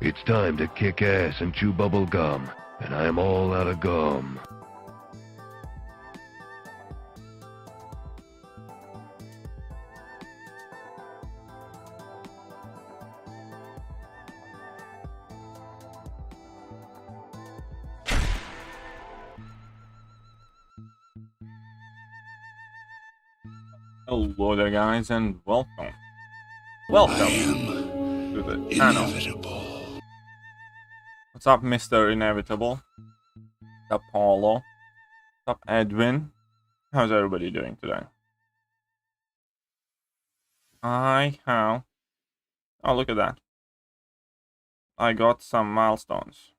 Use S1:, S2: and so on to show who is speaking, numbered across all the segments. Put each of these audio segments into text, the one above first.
S1: It's time to kick ass and chew bubble gum, and I'm all out of gum.
S2: Hello there, guys, and welcome. Welcome to the channel. What's up, Mr. Inevitable? What's up, Paulo? What's up, Edwin? How's everybody doing today? Oh, look at that. I got some milestones.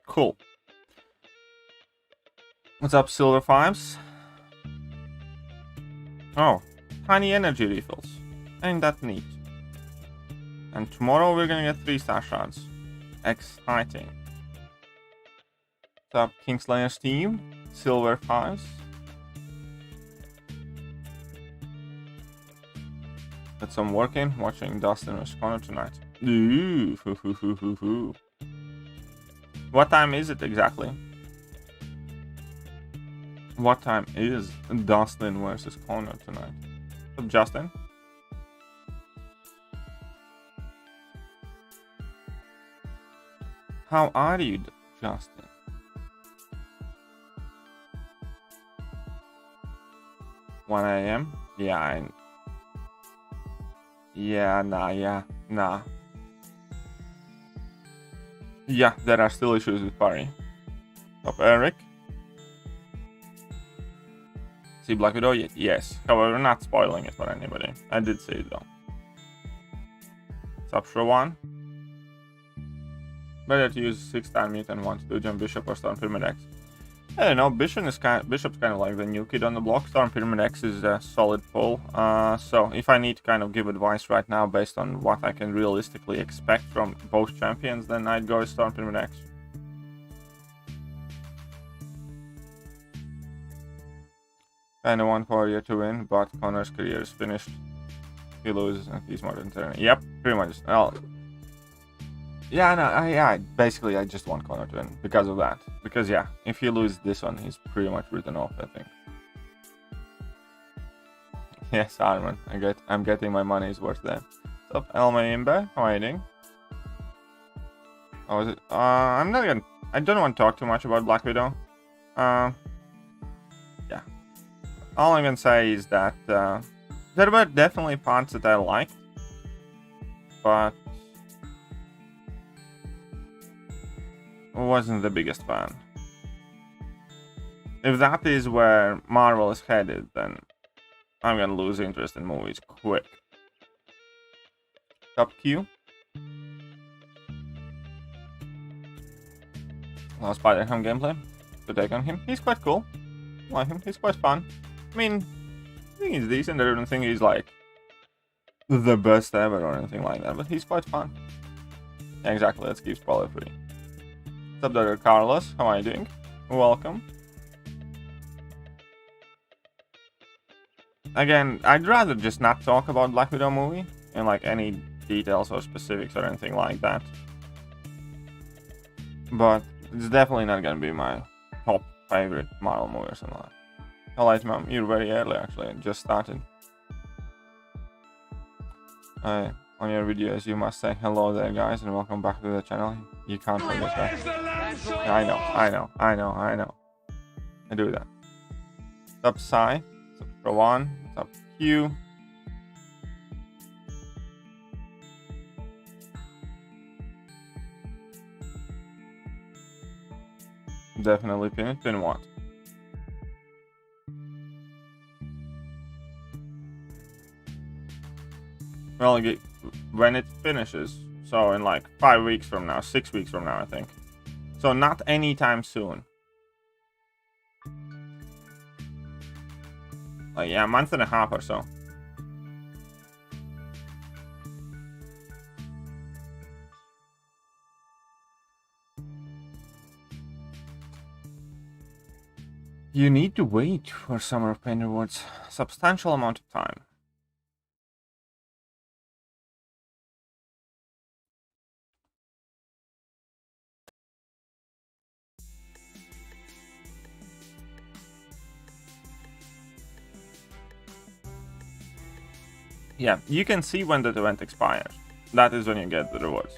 S2: Cool. What's up, Silver Fives? Oh, tiny energy refills. Ain't that neat? And tomorrow we're gonna get 3-star shards. Exciting. What's up, Kingslayer's team? Silver Fives. Got some working, watching Dustin vs. Connor tonight. Ooh, hoo, hoo, hoo, hoo, hoo. What time is it exactly? What time is Dustin versus Connor tonight? What's up, Justin? How are you, Justin? One AM? Yeah, nah. Yeah, there are still issues with Parry. What's up, Eric? See Black Widow? Yes. However, not spoiling it for anybody. I did see it though. What's up, Shrawan? Better to use 6-star mute and want to do Jump Bishop or Storm Pyramid X. I don't know, Bishop's kind of like the new kid on the block. Storm Pyramid X is a solid pull. So if I need to kind of give advice right now based on what I can realistically expect from both champions, then I'd go with Storm Pyramid X. Kinda want Warrior to win, but Connor's career is finished. He loses and he's more than 10. Yep, pretty much. Well, yeah, no, basically I just want Connor to win because of that. Because yeah, if he loses this one, he's pretty much written off, I think. Yes, Armin, I'm getting my money's worth there. What's up, Elma Imbe? How are you doing? Oh, is it? I don't want to talk too much about Black Widow. Yeah. All I'm gonna say is that there were definitely parts that I liked, but wasn't the biggest fan. If that is where Marvel is headed, then I'm gonna lose interest in movies quick. Top Q. Spider-Ham gameplay. Good take on him. He's quite cool. I like him. He's quite fun. I mean, I think he's decent. I don't think he's like the best ever or anything like that, but he's quite fun. Yeah, exactly. Let's keep spoiler free. What's up, Dr. Carlos? How are you doing? Welcome. Again, I'd rather just not talk about Black Widow movie in like any details or specifics or anything like that. But it's definitely not gonna be my top favorite Marvel movie or something like that. Alright, mom, you're very early actually. I just started. On your videos, you must say hello there, guys, and welcome back to the channel. You can't forget that. Yeah, I know. I do that. What's up, Sai? What's up, Rowan? What's up, Q? Definitely pin it. Pin what? Well, when it finishes, so in like 5 weeks from now, 6 weeks from now, I think. So not anytime soon. Like, yeah, a month and a half or so. You need to wait for Summer of Pain rewards. Substantial amount of time. Yeah, you can see when that event expires. That is when you get the rewards.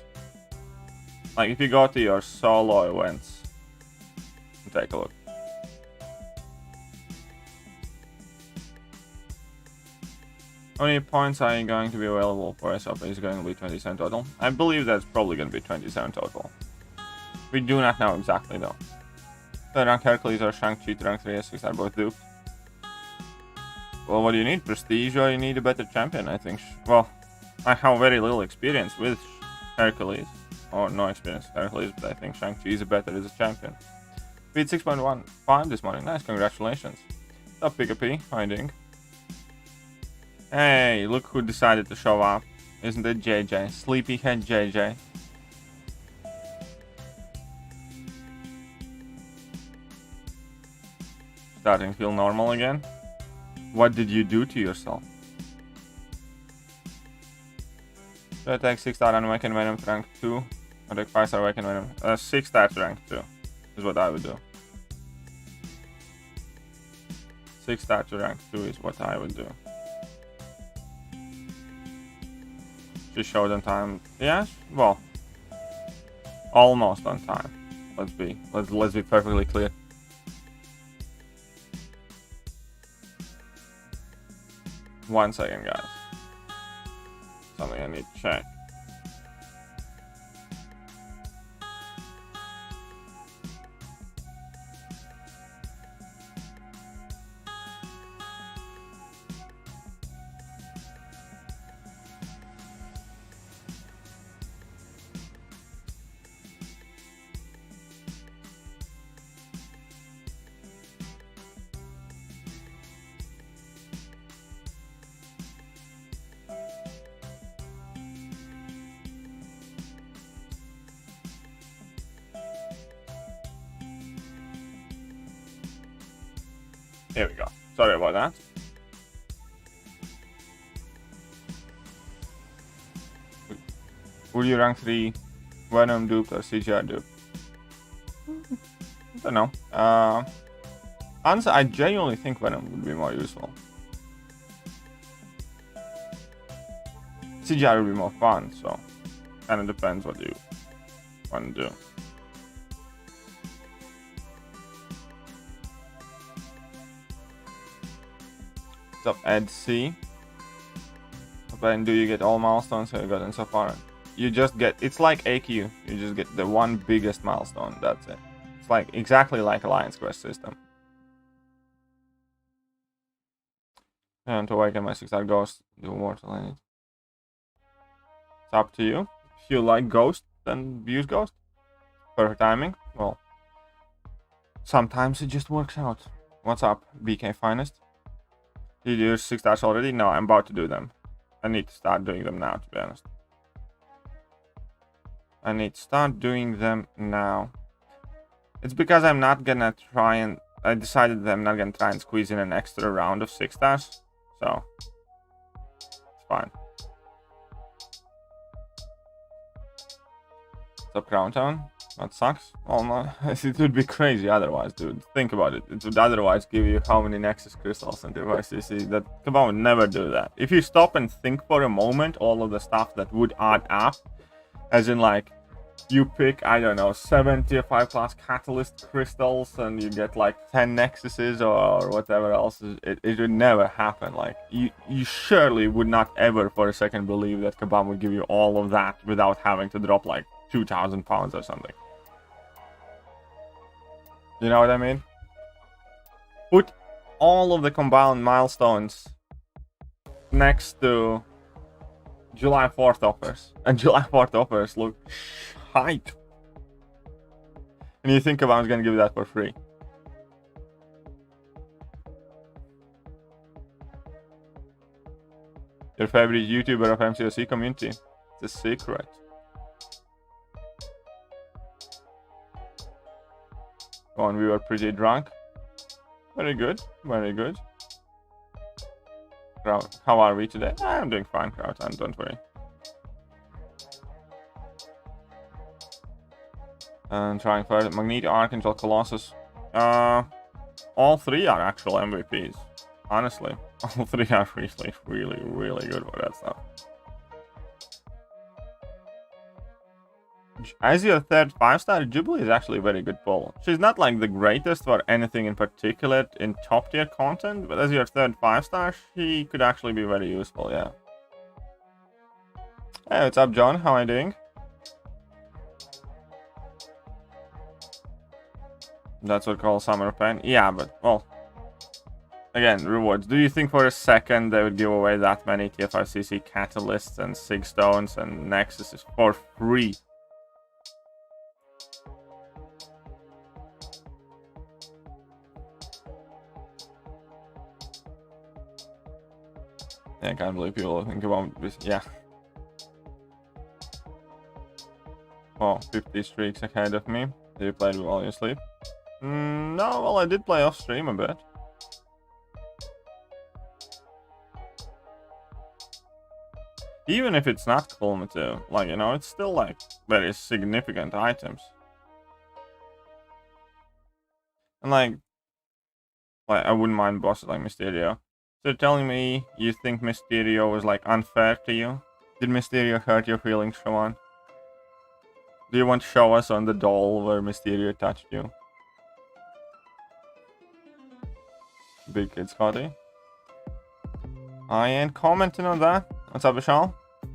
S2: Like, if you go to your solo events, take a look. How many points are you going to be available for SOP? Is going to be 27 total? I believe that's probably going to be 27 total. We do not know exactly though. The rank Hercules or Shang-Chi to rank 3 S6 are both duped. Well, what do you need? Prestige or you need a better champion, I think. Well, I have very little experience with Hercules. Or no experience with Hercules, but I think Shang-Chi is better as a champion. Beat 6.15 this morning. Nice, congratulations. What's up, Pika-P? How are you doing? Hey, look who decided to show up. Isn't it JJ? Sleepyhead JJ. Starting to feel normal again. What did you do to yourself? So I take 6 star and Awaken Venom to rank 2. I take 5 star Awaken Venom. 6 star to rank 2 is what I would do. 6 star to rank 2 is what I would do. She showed on time. Yes, well, almost on time. Let's be perfectly clear. One second, guys. Something I need to check. Here we go. Sorry about that. Would you rank 3 Venom dupe or CGR dupe? I don't know. Honestly, I genuinely think Venom would be more useful. CGR would be more fun, so kind of depends what you want to do. What's up, Ed C? When do you get all milestones have you gotten so far? You just get, it's like AQ, you just get the one biggest milestone, that's it. It's like exactly like Alliance Quest system. And to awaken my 6-star ghost, do mortal in it. It's up to you. If you like Ghost, then use Ghost. Perfect timing. Well, sometimes it just works out. What's up, BK Finest? Did you use 6 stars already? No, I'm about to do them. I need to start doing them now, to be honest. I need to start doing them now. It's because I'm not gonna try and... I decided that I'm not gonna try and squeeze in an extra round of 6 stars. So, it's fine. What's up, Crown Town? That sucks. Oh no, it would be crazy otherwise, dude. Think about it. It would otherwise give you how many Nexus crystals and devices. That Kabam would never do that. If you stop and think for a moment, all of the stuff that would add up, as in like, you pick, I don't know, 7 tier 5 class catalyst crystals and you get like 10 Nexuses or whatever else, it would never happen. Like, you surely would not ever for a second believe that Kabam would give you all of that without having to drop like 2,000 pounds or something. You know what I mean? Put all of the combined milestones next to July 4th offers. And July 4th offers look hype. And you think about going to give you that for free. Your favorite YouTuber of MCOC community? It's a secret. Oh, and we were pretty drunk. Very good, very good. Crowd, how are we today? I'm doing fine, Crowd, and don't worry. And trying for Magneto, Archangel, Colossus. All 3 are actual MVPs. Honestly, all three are really good for that stuff. As your third 5-star, Jubilee is actually a very good pull. She's not like the greatest for anything in particular in top tier content, but as your third 5-star, she could actually be very useful, yeah. Hey, what's up, John? How are you doing? That's what called Summer of Pain. Yeah, but, well, again, rewards. Do you think for a second they would give away that many TFRCC catalysts and Sig Stones and Nexuses for free? Yeah, I can't believe people think about this. Yeah. Oh, 50 streaks ahead of me. Did you play it while you sleep? No, well, I did play off stream a bit. Even if it's not cumulative, like, you know, it's still like very significant items. And like I wouldn't mind bosses like Mysterio. So you're telling me you think Mysterio was like unfair to you? Did Mysterio hurt your feelings, Shawan? Do you want to show us on the doll where Mysterio touched you? Big kid Scotty. I ain't commenting on that. What's up, Vishal?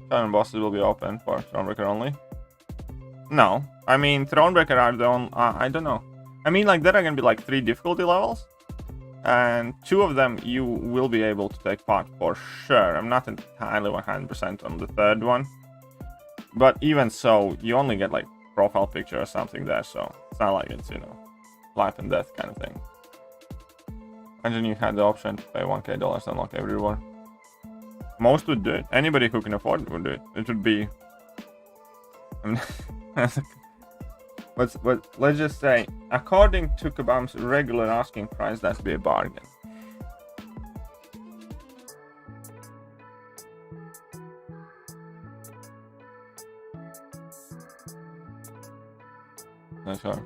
S2: Current bosses will be open for Thronebreaker only. No, I mean Thronebreaker are the only. I don't know. I mean, like, there are gonna be like 3 difficulty levels, and 2 of them you will be able to take part for sure. I'm not entirely 100% on the 3rd one, but even so, you only get like profile picture or something there, so it's not like it's, you know, life and death kind of thing. Imagine you had the option to pay $1K to unlock every reward. Most would do it. Anybody who can afford it would do it. It would be... but let's just say, according to Kabam's regular asking price, that'd be a bargain. That's right.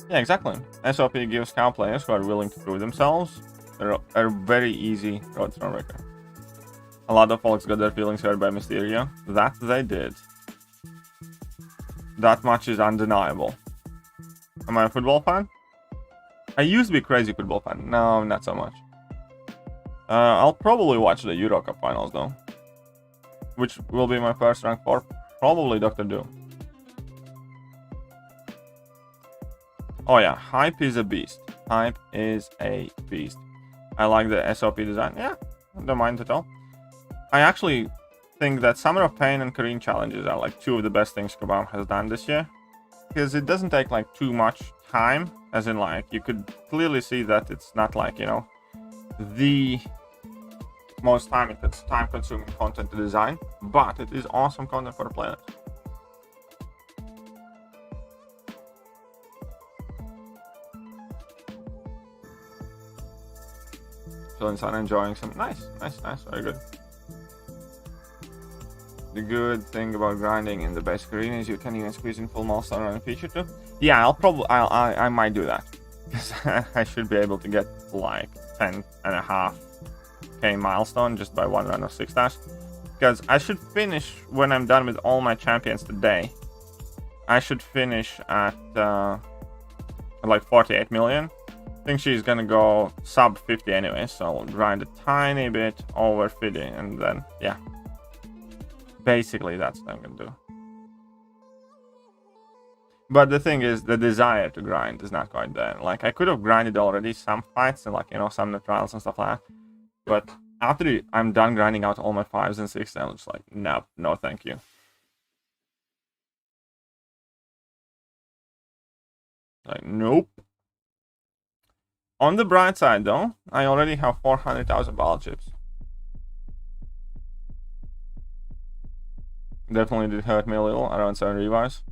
S2: Yeah, exactly. SOP gives cow players who are willing to prove themselves a very easy road to Thronebreaker. A lot of folks got their feelings hurt by Mysterio. That they did. That much is undeniable. Am I a football fan? I used to be a crazy football fan. No, not so much. I'll probably watch the Euro Cup finals though. Which will be my first rank 4. Probably Dr. Doom. Oh yeah, Hype is a beast. Hype is a beast. I like the SOP design. Yeah, I don't mind at all. I actually think that Summer of Pain and Korean challenges are like 2 of the best things Kabam has done this year. Because it doesn't take like too much time. As in, like, you could clearly see that it's not like, you know, the most time-consuming content to design. But it is awesome content for the players. Chilling Sun enjoying some nice, very good. The good thing about grinding in the basic arena is you can even squeeze in full milestone on a feature too. Yeah, I might do that. Because I should be able to get like 10.5k milestone just by 1 run of 6 stars. Because I should finish, when I'm done with all my champions today, I should finish at like 48 million. I think she's gonna go sub 50 anyway, so I'll grind a tiny bit over 50 and then, yeah. Basically, that's what I'm gonna do. But the thing is, the desire to grind is not quite there. Like, I could have grinded already some fights and, like, you know, some trials and stuff like that. But after I'm done grinding out all my 5s and 6s, I'm just like, no, no thank you. Like, nope. On the bright side, though, I already have 400,000 ball chips. Definitely did hurt me a little, around 7 revives.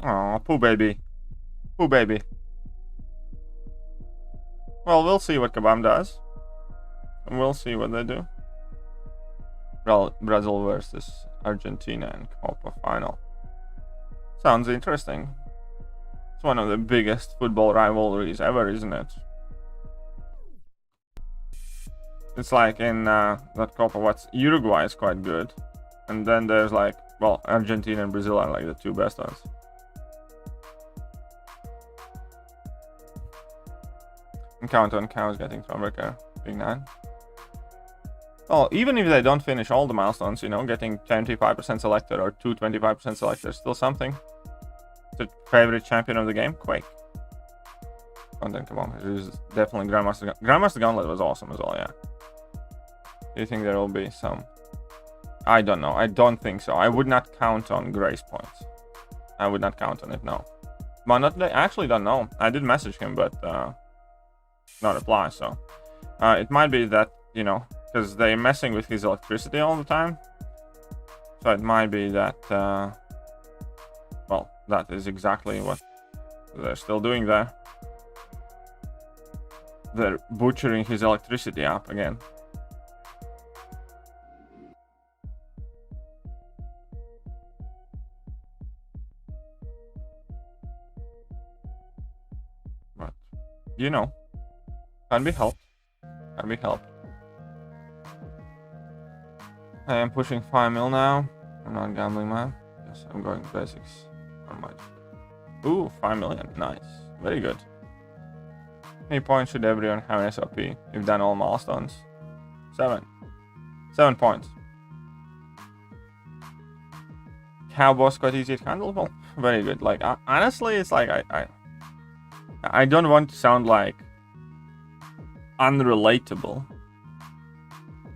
S2: Aw, poo baby. Poo baby. Well, we'll see what Kabam does. And we'll see what they do. Brazil versus Argentina in Copa final. Sounds interesting. It's one of the biggest football rivalries ever, isn't it? It's like in that Copa, what's Uruguay is quite good. And then there's like, well, Argentina and Brazil are like the two best ones. And count on cows getting Stormbreaker. Big 9. Well, even if they don't finish all the milestones, you know, getting 25% selected or 25% selected is still something. The favorite champion of the game, Quake. And then come on, it is definitely Grandmaster. Grandmaster Gauntlet was awesome as well, yeah. Do you think there will be some? I don't know. I don't think so. I would not count on Grace points. I would not count on it, no. But not today. I actually don't know. I did message him, but not reply, so. It might be that, you know, because they're messing with his electricity all the time. So it might be that, well, that is exactly what they're still doing there. They're butchering his electricity up again. But, you know, can be helped. Can be helped. I am pushing 5 mil now. I'm not gambling, man. Yes, I'm going basics. How much? Ooh, 5 million. Nice. Very good. How many points should everyone have in SOP? You've done all milestones. 7. 7 points. Cow boss quite easy to handle? Well, very good. Like, honestly, it's like I don't want to sound like unrelatable.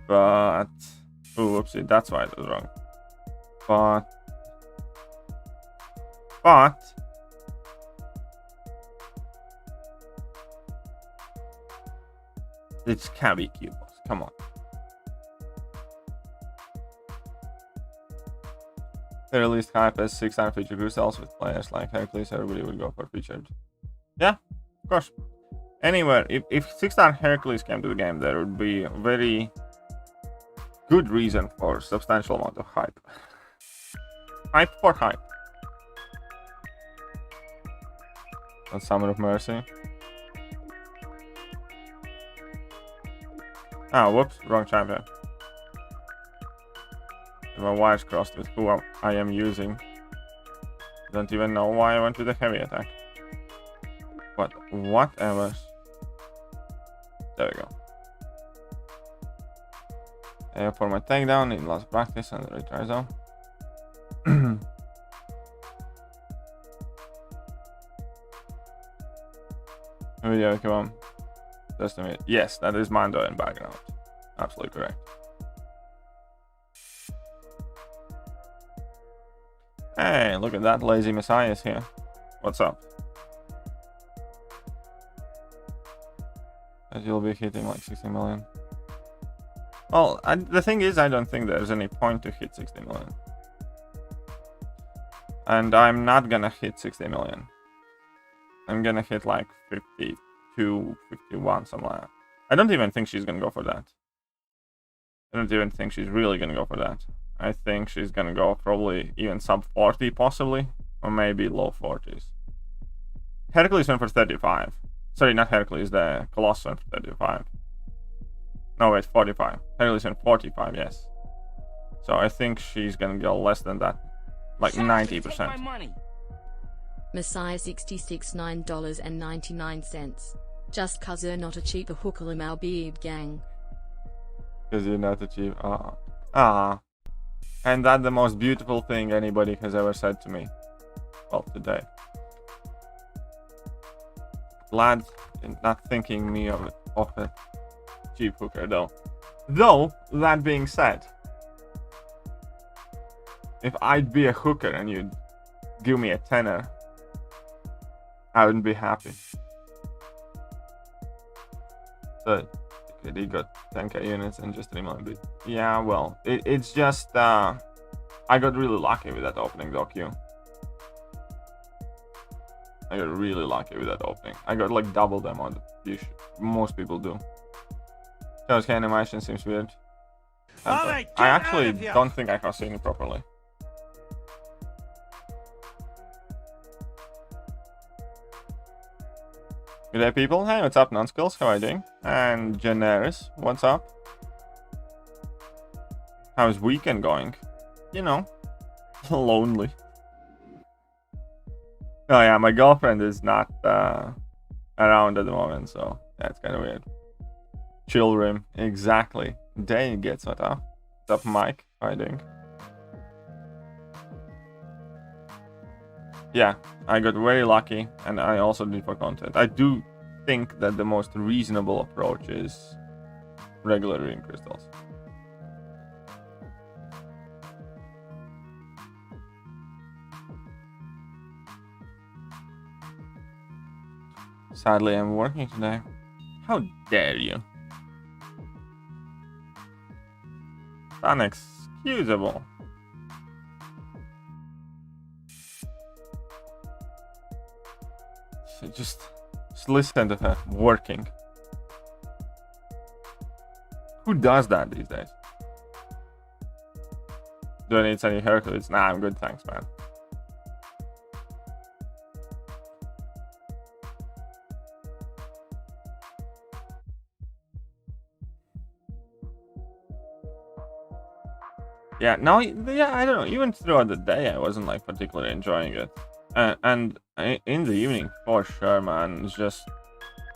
S2: But... Ooh, whoopsie, that's why it was wrong. But it's can't be boss. Come on. They released hype as 6-star feature crew cells with players like Hercules. Everybody would go for featured. Yeah, of course. Anywhere, if 6-star Hercules came to the game, there would be a very good reason for substantial amount of hype. Hype for hype. That's Summer of Mercy. Ah, whoops, wrong champion. My wires crossed with who I am using. Don't even know why I went with the heavy attack. But whatever. There we go. For my takedown, need lots of practice and retry zone. Video, come on. Just a minute. Yes, that is Mando in background. Absolutely correct. Hey, look at that, Lazy Messiah is here. What's up? That you'll be hitting like 60 million. Well, the thing is, I don't think there's any point to hit 60 million. And I'm not gonna hit 60 million. I'm gonna hit like 52, 51, something like that. I don't even think she's gonna go for that. I don't even think she's really gonna go for that. I think she's gonna go probably even sub 40 possibly, or maybe low 40s. Hercules went for 35. Sorry, not Hercules, the Colossus went for 35. No, wait, 45. Hercules went 45, yes. So I think she's gonna go less than that, like 90%.
S3: Messiah 66 $9.99. Just cause you're not a cheaper hooker in our beeb gang.
S2: Cause you're not a cheap. And that's the most beautiful thing anybody has ever said to me. Well, today. Glad in not thinking me of a cheap hooker though. Though, that being said, if I'd be a hooker and you'd give me a tenner, I wouldn't be happy. So, okay, he got 10k units and just 3 million bit. Yeah, well, it's just, I got really lucky with that opening though, Q. I got really lucky with that opening. I got like double the amount most people do. Joe's animation seems weird. I actually don't think I have seen it properly. Good day, people. Hey, what's up, Non-Skills? How are you doing? And Generis, what's up? How's weekend going? You know, lonely. Oh yeah, my girlfriend is not around at the moment, so that's kind of weird. Chill room, exactly. Dang, gets what up. What's up, Mike? How are you doing? Yeah, I got very lucky, and I also did for content. I do think that the most reasonable approach is regular reading crystals. Sadly, I'm working today. How dare you? Unexcusable. So just listen to her working. Who does that these days? Do I need any haircuts? Nah, I'm good, thanks, man. Yeah, no, yeah, I don't know. Even throughout the day, I wasn't like particularly enjoying it, and in the evening, for sure, man. It's just,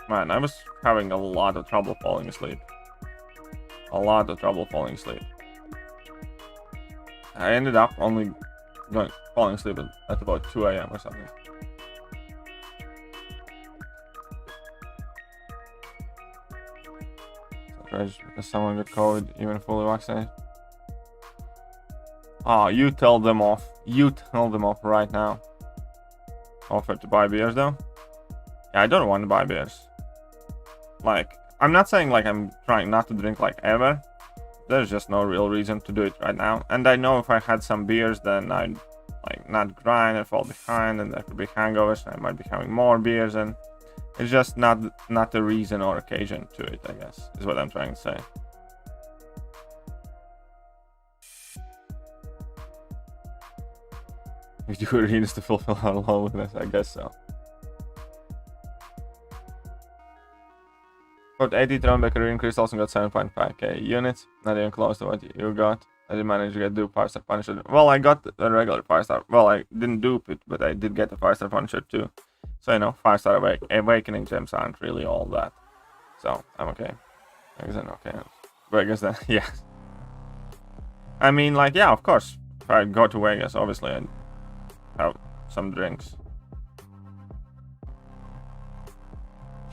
S2: man, I was having a lot of trouble falling asleep. A lot of trouble falling asleep. I ended up only falling asleep at about 2 a.m. or something. So, because someone got COVID, even fully vaccinated. Oh, you tell them off. You tell them off right now. Offer to buy beers though? Yeah, I don't want to buy beers. Like, I'm not saying like I'm trying not to drink like ever. There's just no real reason to do it right now. And I know if I had some beers, then I'd like not grind and fall behind, and there could be hangovers, and I might be having more beers, and it's just not the reason or occasion to it, I guess, is what I'm trying to say. We do arenas to fulfill our loneliness, I guess so. Got 80 Throneback Arena crystals and got 7.5k units. Not even close to what you got. I did manage to get dupe 5-star Punisher. Well, I got a regular 5-star. Well, I didn't dupe it, but I did get a 5-star Punisher too. So, you know, 5-star Awakening gems aren't really all that. So, I'm okay. I guess I'm okay. Vegas then, yeah. I mean, like, yeah, of course. If I go to Vegas, obviously, I'd have some drinks.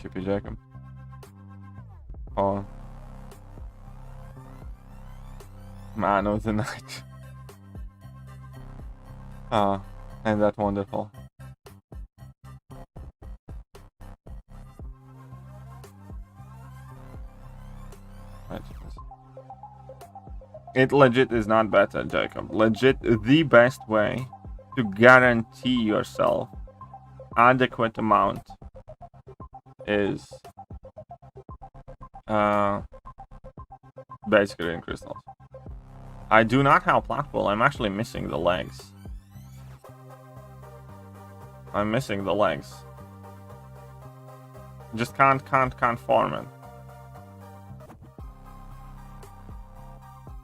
S2: Chippy Jacob. Oh. Man of the night. Ah, and that wonderful. Right. It legit is not better, Jacob. Legit, the best way to guarantee yourself adequate amount is basically in crystals. I do not have Platpool. I'm actually missing the legs. I'm missing the legs. Just can't form it.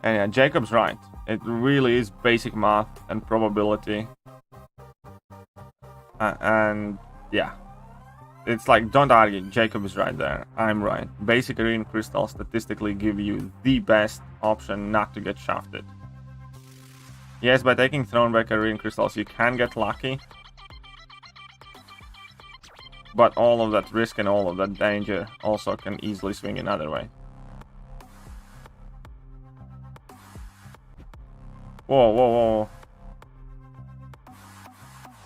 S2: And yeah, Jacob's right. It really is basic math and probability. And yeah. It's like, don't argue, Jacob is right there. I'm right. Basic arena crystals statistically give you the best option not to get shafted. Yes, by taking Throneback arena crystals, you can get lucky. But all of that risk and all of that danger also can easily swing another way. Whoa, whoa, whoa.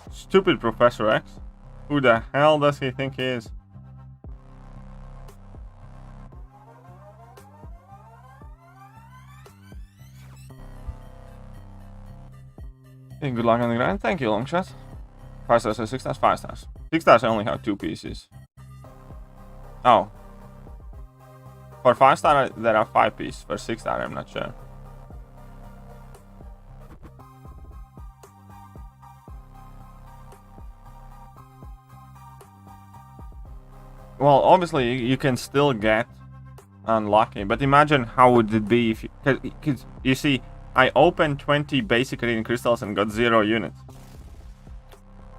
S2: Stupid Professor X. Who the hell does he think he is? Hey, good luck on the grind. Thank you, Longshot. 5 stars or 6 stars? 5 stars. 6 stars I only have 2 pieces. Oh. For 5 star there are 5 pieces. For 6 star I'm not sure. Well, obviously you can still get unlucky. But imagine how would it be if you... Because you see, I opened 20 basic arena crystals and got 0 units.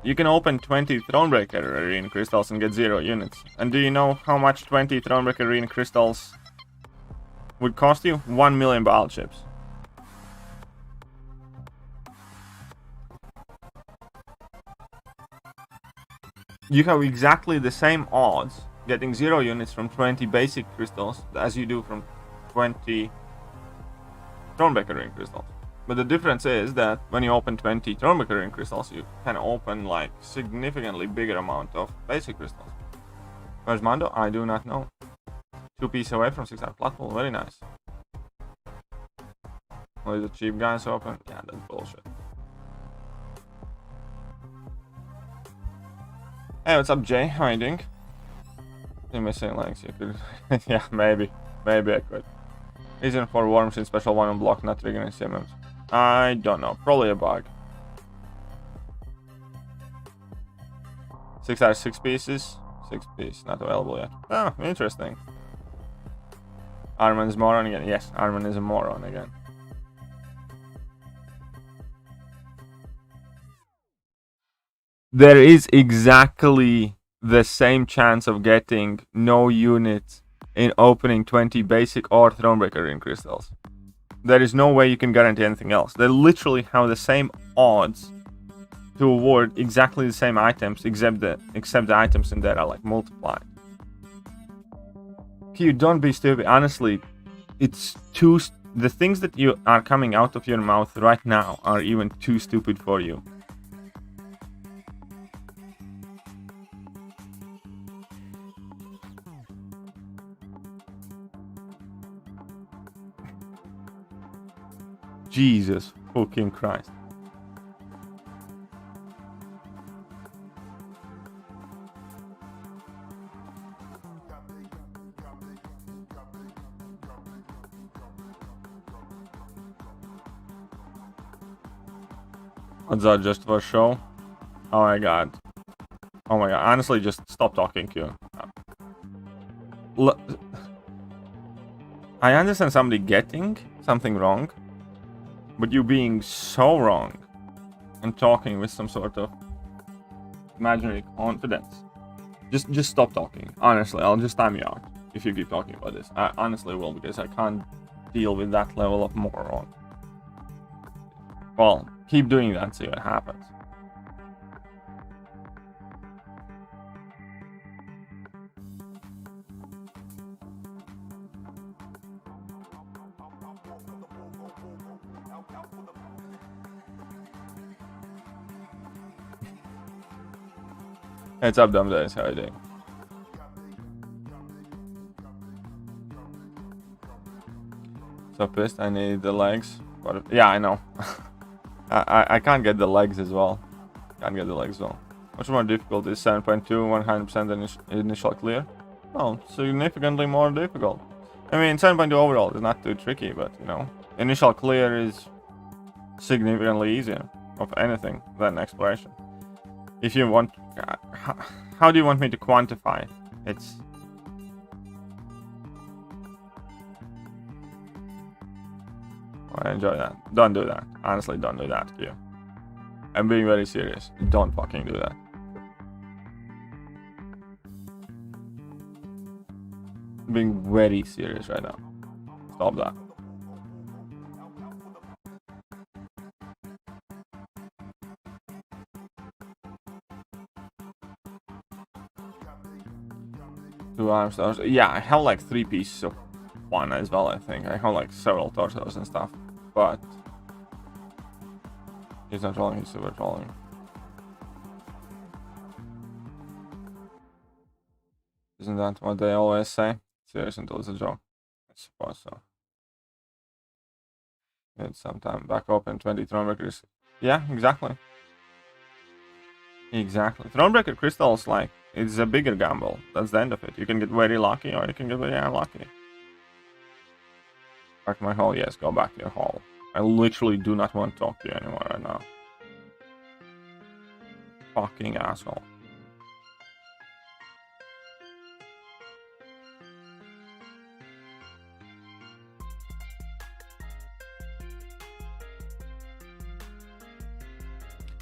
S2: You can open 20 Thronebreaker arena crystals and get 0 units. And do you know how much 20 Thronebreaker arena crystals would cost you? 1 million battle chips. You have exactly the same odds getting 0 units from 20 basic crystals as you do from 20 Thronebreaker arena crystals. But the difference is that when you open 20 Thronebreaker arena crystals, you can open like significantly bigger amount of basic crystals. Where's Mando? I do not know. 2 pieces away from 6-star platform. Very nice. Only the cheap guys open. Yeah, that's bullshit. Hey, what's up, Jay? How are you doing? You're missing legs. You could. Yeah, maybe. Maybe I could. Reason for worms in special one on block not triggering CMMs. I don't know. Probably a bug. 6 out of 6 pieces. 6 pieces. Not available yet. Oh, interesting. Arman is moron again. Yes, Arman is a moron again. There is exactly the same chance of getting no units in opening 20 basic or Thronebreaker arena crystals. There is no way you can guarantee anything else. They literally have the same odds to award exactly the same items, except the items in there are like multiplied. You don't be stupid. Honestly, it's too. The things that you are coming out of your mouth right now are even too stupid for you. Jesus fucking Christ. Odds are just for show. Oh my god. Oh my god. Honestly, just stop talking, Q. I understand somebody getting something wrong, but you being so wrong and talking with some sort of imaginary confidence. Just stop talking. Honestly, I'll just time you out if you keep talking about this. I honestly will, because I can't deal with that level of moron. Well, keep doing that and see what happens. It's up, dumb days. How are you doing? So pissed. I need the legs. But yeah, I know. I can't get the legs as well. Can't get the legs though. Much more difficult is 7.2, 100% initial clear. Oh, significantly more difficult. I mean, 7.2 overall is not too tricky, but you know, initial clear is significantly easier of anything than exploration. If you want, how do you want me to quantify? It's I enjoy that. Don't do that. Honestly, don't do that, Q. I'm being very serious. Don't fucking do that. I'm being very serious right now. Stop that. Two arms, torsos. Yeah, I have like 3 pieces of one as well, I think. I have like several torsos and stuff, but he's not trolling, he's super trolling. Isn't that what they always say? Serious until it's a joke. I suppose so. It's sometime back open 20 Thronebreakers. Yeah, exactly. Exactly. Thronebreaker crystals, like, it's a bigger gamble. That's the end of it. You can get very lucky or you can get very unlucky. Back to my hole? Yes, go back to your hole. I literally do not want to talk to you anymore right now. Fucking asshole.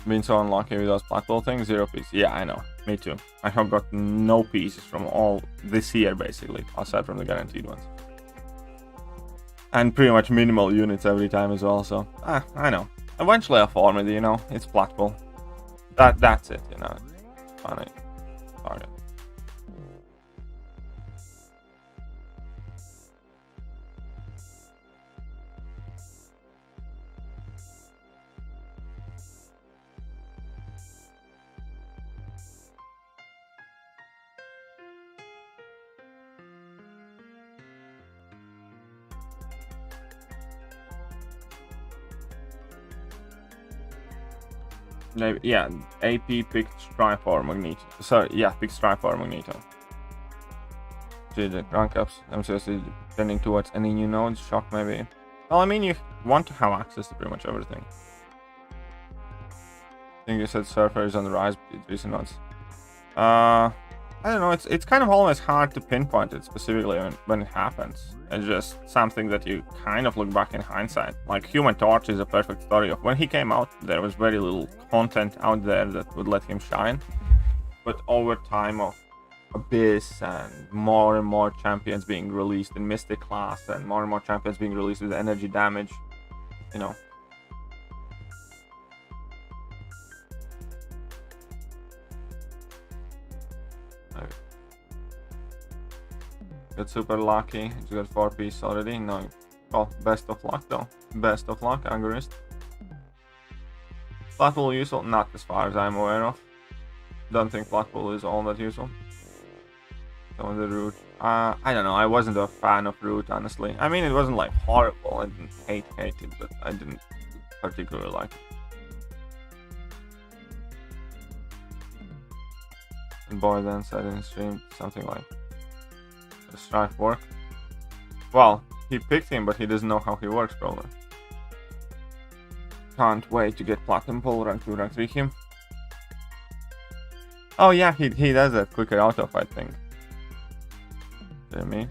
S2: Been so unlucky with those Blackpool things. 0 pieces. Yeah, I know. Me too. I have got no pieces from all this year, basically, aside from the guaranteed ones. And pretty much minimal units every time as well, so... I know. Eventually I'll farm it, you know. It's Blackpool. That's it, you know. Funny. Target. Yeah, AP picked Strife or Magneto. Sorry, yeah, picked Strife or Magneto. The rank ups, MCOC tending towards any new nodes, shock maybe. Well, I mean, you want to have access to pretty much everything. I think you said Surfer is on the rise with recent nodes. I don't know, it's kind of always hard to pinpoint it specifically when it happens. It's just something that you kind of look back in hindsight. Like Human Torch is a perfect story of when he came out, there was very little content out there that would let him shine. But over time of Abyss and more champions being released in Mystic class and more champions being released with energy damage, you know. Got super lucky. He's got 4 pieces already. No, well, best of luck though. Best of luck, Agorist. Blackpool useful? Not as far as I'm aware of. Don't think Blackpool is all that useful. So the route. I don't know. I wasn't a fan of route, honestly. I mean, it wasn't like horrible. I didn't hate it, but I didn't particularly like it. And boy then said in stream something like, "Does Strife work?" Well, he picked him, but he doesn't know how he works, probably. Can't wait to get Platinum Pull, rank 2, rank 3 him. Oh yeah, he does that quicker auto fight thing. Dear me.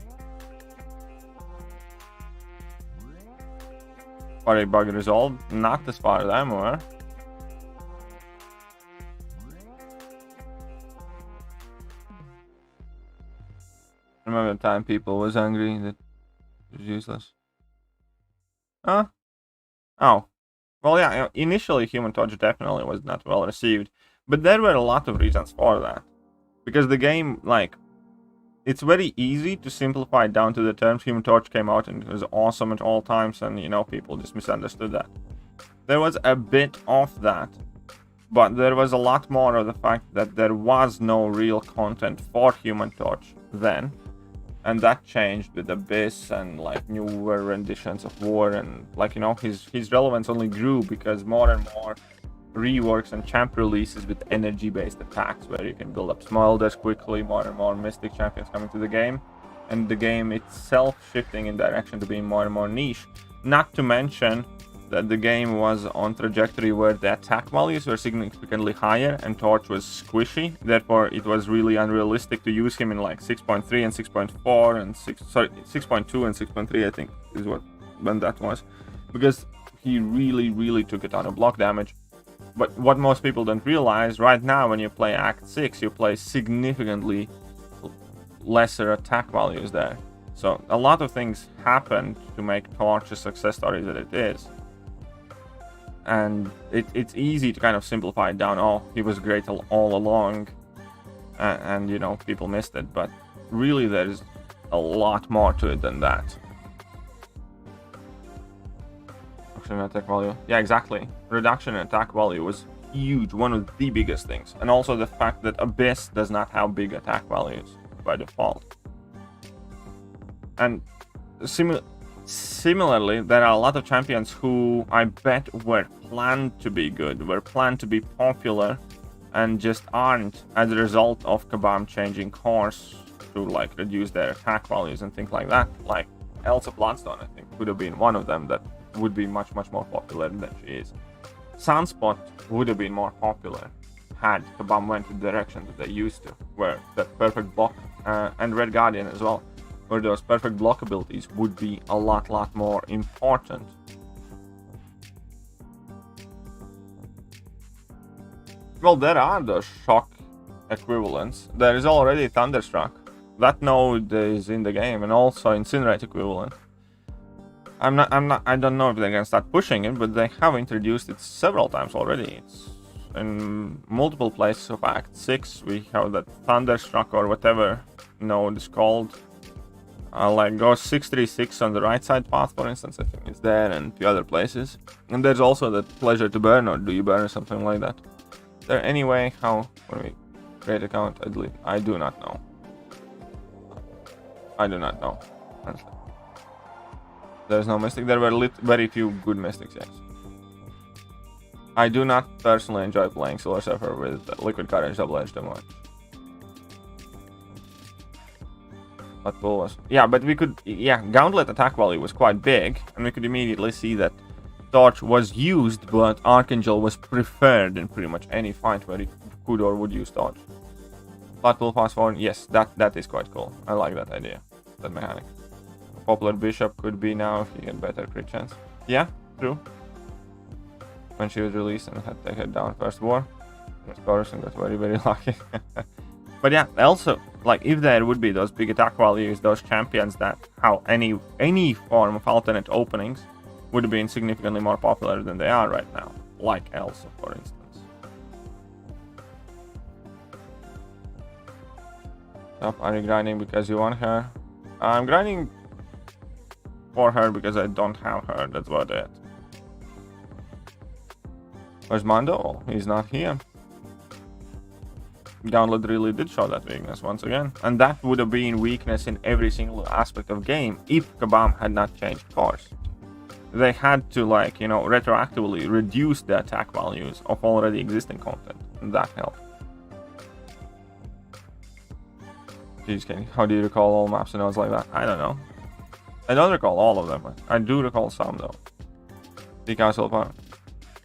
S2: Party bug resolved? Not as far as I'm aware. Remember the time people was angry that it was useless? Huh? Oh. Well, yeah, initially Human Torch definitely was not well received, but there were a lot of reasons for that. Because the game, like, it's very easy to simplify it down to the terms. Human Torch came out and it was awesome at all times, and, you know, people just misunderstood that. There was a bit of that, but there was a lot more of the fact that there was no real content for Human Torch then. And that changed with Abyss and like newer renditions of War, and like, you know, his relevance only grew because more and more reworks and champ releases with energy based attacks where you can build up Smolders quickly, more and more Mystic champions coming to the game, and the game itself shifting in direction to being more and more niche. Not to mention that the game was on trajectory where the attack values were significantly higher and Torch was squishy, therefore it was really unrealistic to use him in like 6.3 and 6.4 and 6.2 and 6.3 I think is when that was, because he really took it out of block damage. But what most people don't realize, right now when you play Act 6 you play significantly lesser attack values there. So a lot of things happened to make Torch a success story that it is. And it's easy to kind of simplify it down. Oh, he was great all along, and you know, people missed it. But really, there's a lot more to it than that. Reduction in attack value. Yeah, exactly. Reduction in attack value was huge, one of the biggest things. And also the fact that Abyss does not have big attack values by default. And similarly, there are a lot of champions who I bet were planned to be good, were planned to be popular, and just aren't as a result of Kabam changing course to like reduce their attack values and things like that. Like Elsa Bloodstone, I think, could have been one of them that would be much more popular than she is. Sunspot would have been more popular had Kabam went in the direction that they used to, where that perfect block and Red Guardian as well, where those perfect block abilities would be a lot more important. Well, there are those shock equivalents. There is already Thunderstruck. That node is in the game, and also Incinerate equivalent. I don't know if they're gonna start pushing it, but they have introduced it several times already. It's in multiple places of Act 6. We have that Thunderstruck or whatever node is called. Like go 636 on the right side path, for instance. I think it's there, and a few other places. And there's also that Pleasure to Burn, or Do You Burn, or something like that. Is there any way how when we create account I delete? I do not know. I do not know. Honestly. There's no mystic. There were very few good mystics, yes. I do not personally enjoy playing Silver Surfer with Liquid Courage double-edged too much. But pull was... Yeah, but we could... Yeah, Gauntlet attack value was quite big, and we could immediately see that Torch was used, but Archangel was preferred in pretty much any fight where he could or would use Torch. But pull fast forward, yes, that is quite cool. I like that idea, that mechanic. A popular Bishop could be now if you get better crit chance. Yeah, true. When she was released and had to take her down first war, Miss Coruscant got very, very lucky. But yeah, also, like, if there would be those big attack values, those champions that how any form of alternate openings would have been significantly more popular than they are right now. Like Elsa, for instance. Stop, are you grinding because you want her? I'm grinding for her because I don't have her, that's about it. Where's Mando? Oh, he's not here. Gauntlet really did show that weakness once again. And that would have been weakness in every single aspect of game if Kabam had not changed course. They had to, like, you know, retroactively reduce the attack values of already existing content. And that helped. Jeez, Kenny, how do you recall all maps and nodes like that? I don't know. I don't recall all of them, but I do recall some though. 3 council power.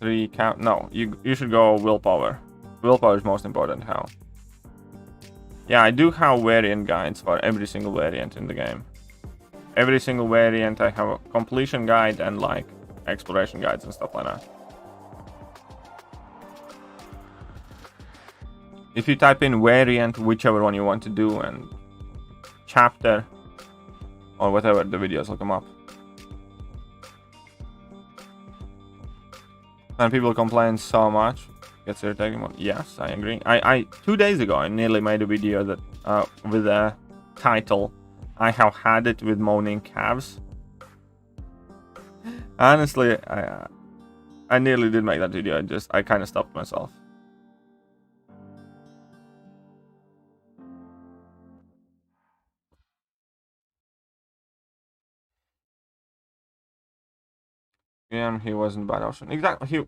S2: 3 count. No, you should go willpower. Willpower is most important. How? Yeah, I do have variant guides for every single variant in the game. Every single variant I have a completion guide and like exploration guides and stuff like that. If you type in variant, whichever one you want to do, and chapter or whatever, the videos will come up. And people complain so much. Gets irritating. Yes, I agree. I 2 days ago I nearly made a video that with a title, I have had it with moaning calves. Honestly, I nearly did make that video. I kind of stopped myself. Yeah, he wasn't a bad option. Exactly.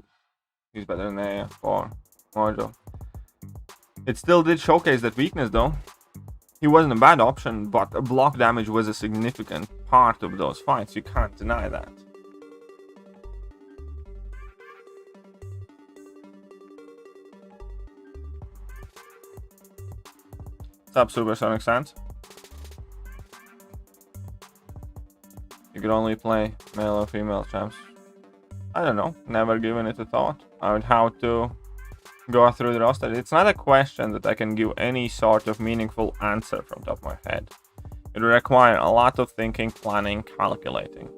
S2: He's better than A for Mojo. It still did showcase that weakness though. He wasn't a bad option, but block damage was a significant part of those fights. You can't deny that. What's up, Supersonic Sands? You could only play male or female champs. I don't know, never given it a thought. I would have to go through the roster. It's not a question that I can give any sort of meaningful answer from top of my head. It would require a lot of thinking, planning, calculating.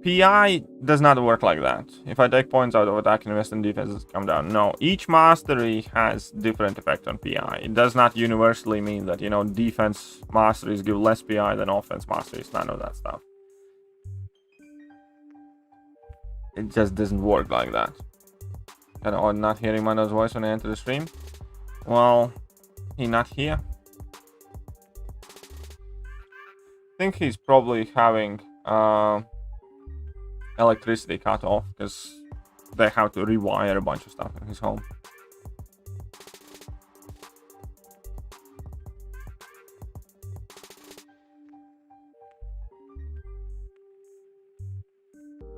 S2: PI does not work like that. If I take points out of attack, invest in defenses come down. No, each mastery has different effect on PI. It does not universally mean that, you know, defense masteries give less PI than offense masteries. None of that stuff. It just doesn't work like that. And I'm not hearing Mando's voice when I enter the stream. Well, he's not here. I think he's probably having electricity cut off because they have to rewire a bunch of stuff in his home.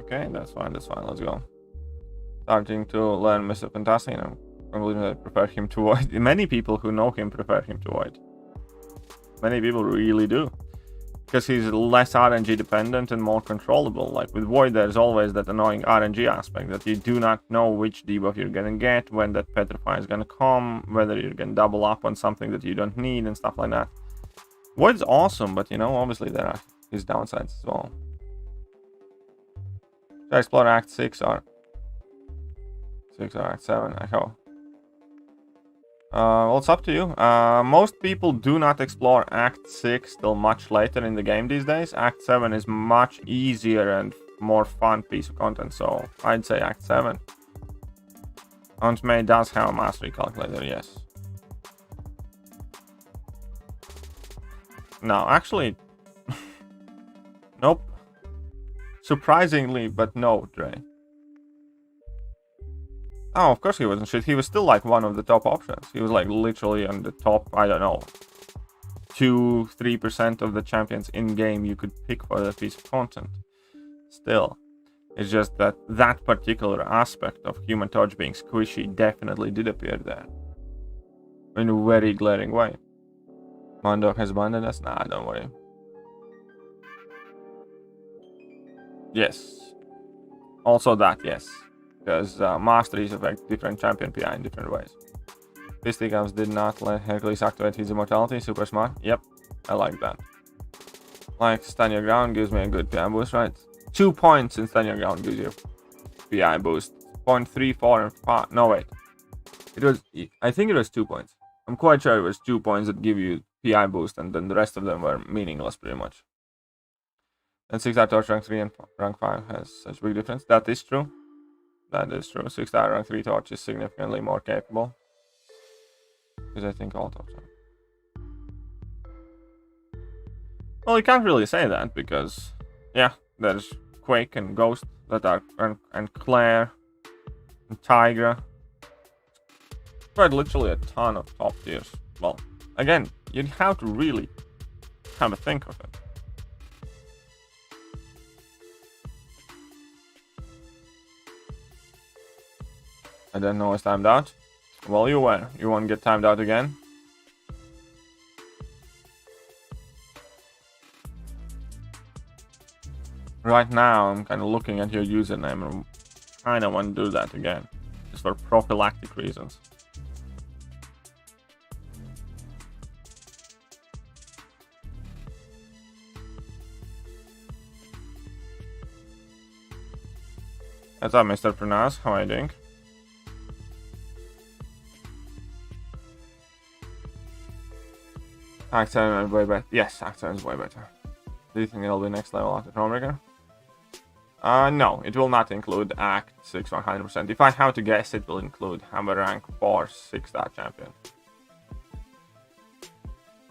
S2: Okay, that's fine, let's go. Starting to learn Mr. Fantastic, and I'm believing that I prefer him to Void. Many people who know him prefer him to Void. Many people really do. because he's less RNG dependent and more controllable. Like with Void, there's always that annoying RNG aspect that you do not know which debuff you're gonna get, when that Petrify is gonna come, whether you're gonna double up on something that you don't need and stuff like that. Void's awesome, but you know, obviously there are his downsides as well. Should I explore Act 6 or Act 7? I hope. Well, it's up to you. Most people do not explore Act 6 till much later in the game these days. Act 7 is much easier and more fun piece of content, so I'd say Act 7. Aunt May does have a mastery calculator, yes. No, actually... Nope. Surprisingly, but no, Dre. Oh, of course he wasn't shit. He was still like one of the top options. He was like literally on the top, I don't know, 2-3% of the champions in game you could pick for that piece of content. Still, it's just that that particular aspect of Human Torch being squishy definitely did appear there in a very glaring way. Mondo has abandoned us? Nah, don't worry. Yes. Also that, yes. Because masteries affect different champion PI in different ways. Fisticuffs did not let Hercules activate his immortality. Super smart. Yep, I like that. Like, stand your ground gives me a good PI boost, right? 2 points in stand your ground gives you PI boost. 0.3, 4, and 5. No, wait. It was, I think it was 2 points. I'm quite sure it was 2 points that give you PI boost, and then the rest of them were meaningless pretty much. And 6-star torch rank 3 and rank 5 has such big difference. That is true. That is true. 6-star rank 3 torch is significantly more capable. Because I think all torch are. Well, you can't really say that because, yeah, there's Quake and Ghost that are, and Claire and Tigra. Quite literally a ton of top tiers. Well, again, you'd have to really have a think of it. I didn't know I was timed out. Well, you were. You won't get timed out again. Right now, I'm kind of looking at your username and kind of want to do that again. Just for prophylactic reasons. What's up, Mr. Prunas? How are you doing? Act 7 is way better. Yes, Act 7 is way better. Do you think it'll be next level after Thronebreaker? No, it will not include Act 6 100%. If I have to guess, it will include have a rank 4 6-star champion.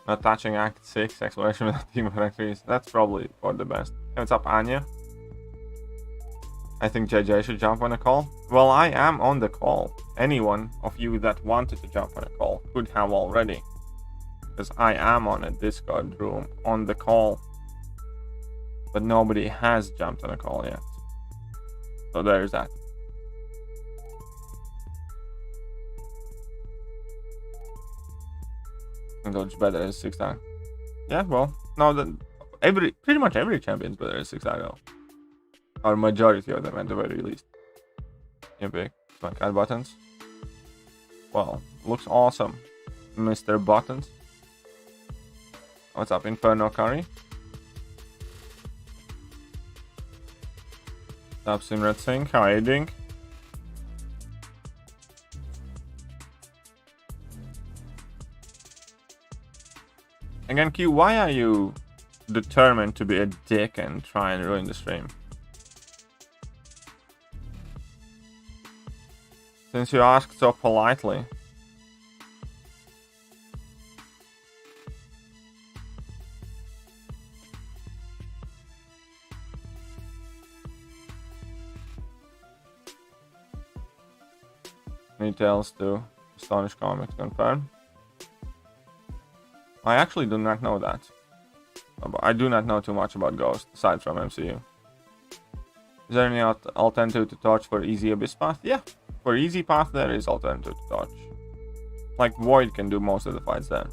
S2: Not touching Act 6 exploration with a team of rank 3s. That's probably for the best. Hey, what's up, Anya? I think JJ should jump on a call. Well, I am on the call. Anyone of you that wanted to jump on a call could have already. Because I am on a Discord room on the call. But nobody has jumped on a call yet. So there's that. And it's better as 6-star. Yeah, well, no, pretty much every champion's better as 6-star though. Or majority of them at the very least. You pick my cat buttons. Well, looks awesome, Mr. Buttons. What's up, Inferno Curry? What's up, Simrat Singh? How are you doing? Again, Q, why are you determined to be a dick and try and ruin the stream? Since you asked so politely. Details to Astonish Comics confirmed. I actually do not know that. I do not know too much about Ghost aside from MCU. Is there any alternative to Torch for easy Abyss path? Yeah, for easy path there is alternative to Torch. Like Void can do most of the fights there.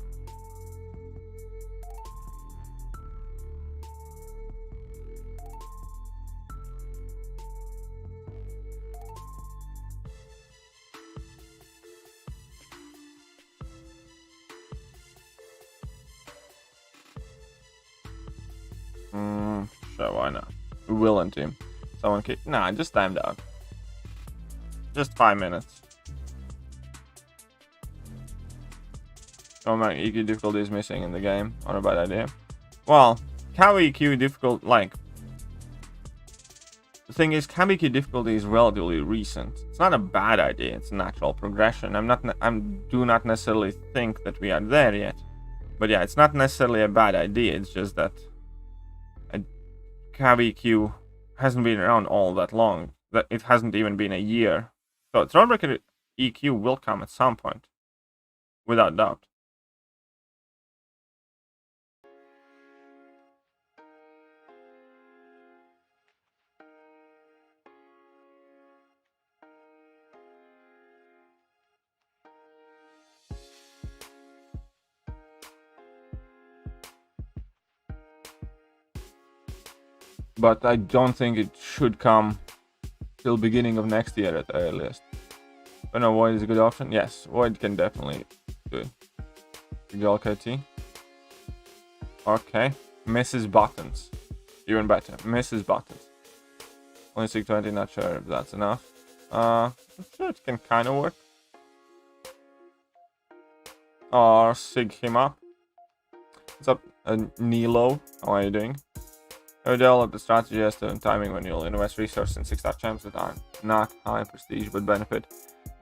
S2: Sure, why not? Will and team. Someone kick. Nah, just timed out. Just 5 minutes. Oh man, EQ difficulty is missing in the game. Not a bad idea. Well, cow EQ difficult, like... The thing is, cow EQ difficulty is relatively recent. It's not a bad idea, it's a natural progression. I do not necessarily think that we are there yet. But yeah, it's not necessarily a bad idea, it's just that... cow EQ hasn't been around all that long. That it hasn't even been a year. So Thronebreaker EQ will come at some point. Without doubt. But I don't think it should come till beginning of next year at the earliest. But no, Void is a good option. Yes, Void can definitely do it. KT. Okay. Misses buttons. Even better. Misses buttons. Only 620, not sure if that's enough. I'm sure it can kind of work. Or sig him up. What's up, Nilo? How are you doing? I developed a strategy as to timing when you'll invest resources in 6-star champs that are not high prestige but benefit.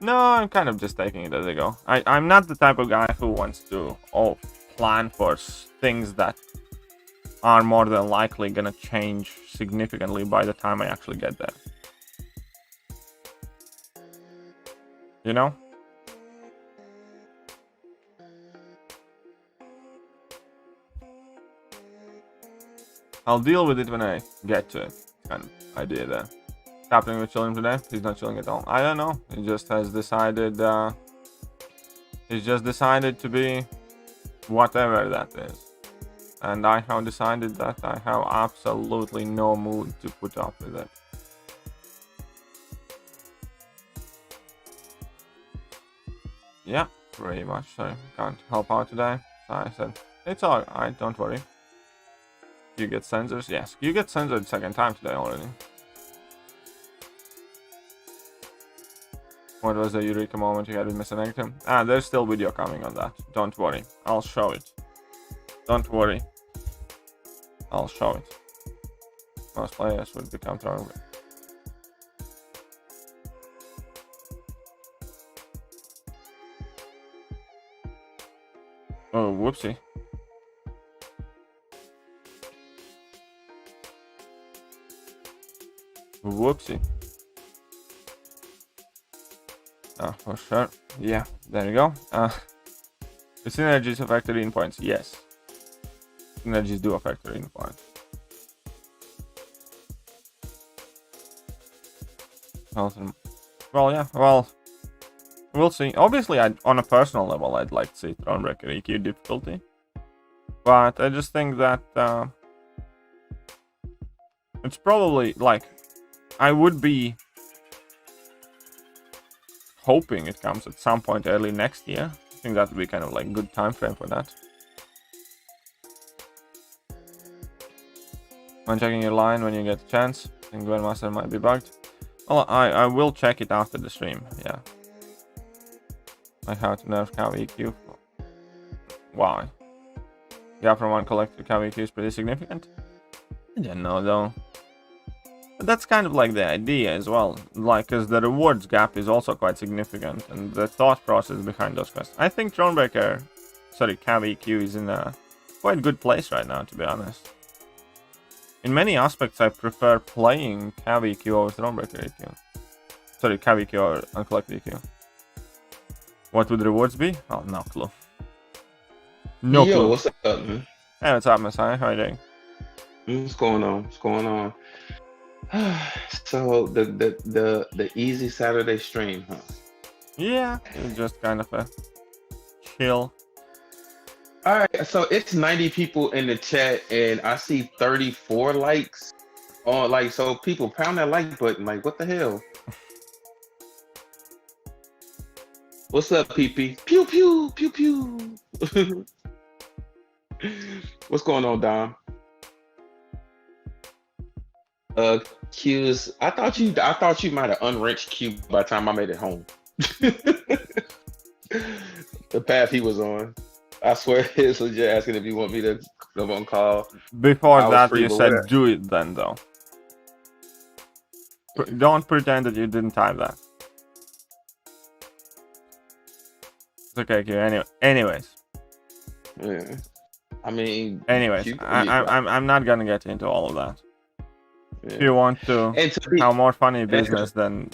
S2: No, I'm kind of just taking it as I go. I'm not the type of guy who wants to plan for things that are more than likely gonna change significantly by the time I actually get there. You know? I'll deal with it when I get to it. Kind of idea there. What's happening with chilling today? He's not chilling at all. I don't know. He just has decided. He's just decided to be whatever that is, and I have decided that I have absolutely no mood to put up with it. Yeah, pretty much. So can't help out today. So I said it's alright. Don't worry. You get sensors? Yes, you get censored second time today already. What was the Eureka moment you had with Mr. Negative? Ah, there's still video coming on that. Don't worry. I'll show it. Don't worry. I'll show it. Most players would become thrown. Oh, whoopsie. Whoopsie. For sure. Yeah, there you go. The synergies affect arena points. Yes. Synergies do affect arena points. Well, yeah, well, we'll see. Obviously, on a personal level, I'd like to see Thronebreaker EQ difficulty. But I just think that it's probably, like, I would be hoping it comes at some point early next year. I think that would be kind of like a good time frame for that. When checking your line when you get a chance, I think Grandmaster might be bugged. Well, I will check it after the stream, yeah. I have to nerf cow EQ. Why? Gap from one collected cow EQ is pretty significant. I don't know though. But that's kind of like the idea as well, like, because the rewards gap is also quite significant, and the thought process behind those quests. I think Thronebreaker, sorry, cow EQ is in a quite good place right now, to be honest. In many aspects, I prefer playing cow EQ over Thronebreaker EQ. Sorry, cow EQ over uncollected EQ. What would the rewards be? Oh, no clue. No clue.
S4: Yo, what's up, man?
S2: Hey, what's up, Messiah? How are you doing?
S4: What's going on? What's going on? So the easy Saturday stream, huh?
S2: Yeah, it's just kind of a chill.
S4: All right, so it's 90 people in the chat, and I see 34 likes on, like, so people pound that like button. Like, what the hell? What's up, PP? Pew pew pew pew. What's going on, Dom? Q's. I thought you might have unwrenched Q by the time I made it home. The path he was on. I swear his was just asking if you want me to come on call.
S2: Before that, you said do it then, though. Don't pretend that you didn't type that. It's okay, Q. Anyways.
S4: Yeah. I mean.
S2: Anyways, I'm not gonna get into all of that. Yeah. If you want to have more funny business, then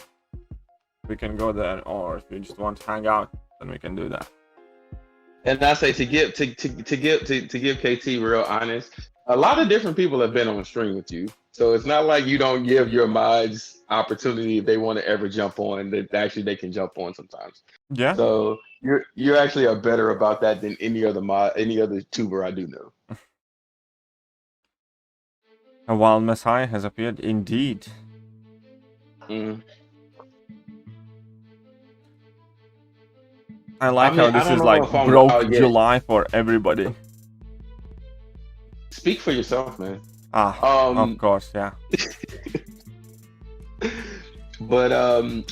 S2: we can go there. Or if you just want to hang out, then we can do that.
S4: And I say to give KT real honest, a lot of different people have been on stream with you, so it's not like you don't give your mods opportunity if they want to ever jump on. That actually they can jump on sometimes.
S2: Yeah.
S4: So you actually are better about that than any other tuber I do know.
S2: A wild Messiah has appeared, indeed.
S4: Mm.
S2: I like how this is like broke July for everybody.
S4: Speak for yourself, man.
S2: Of course, yeah.
S4: But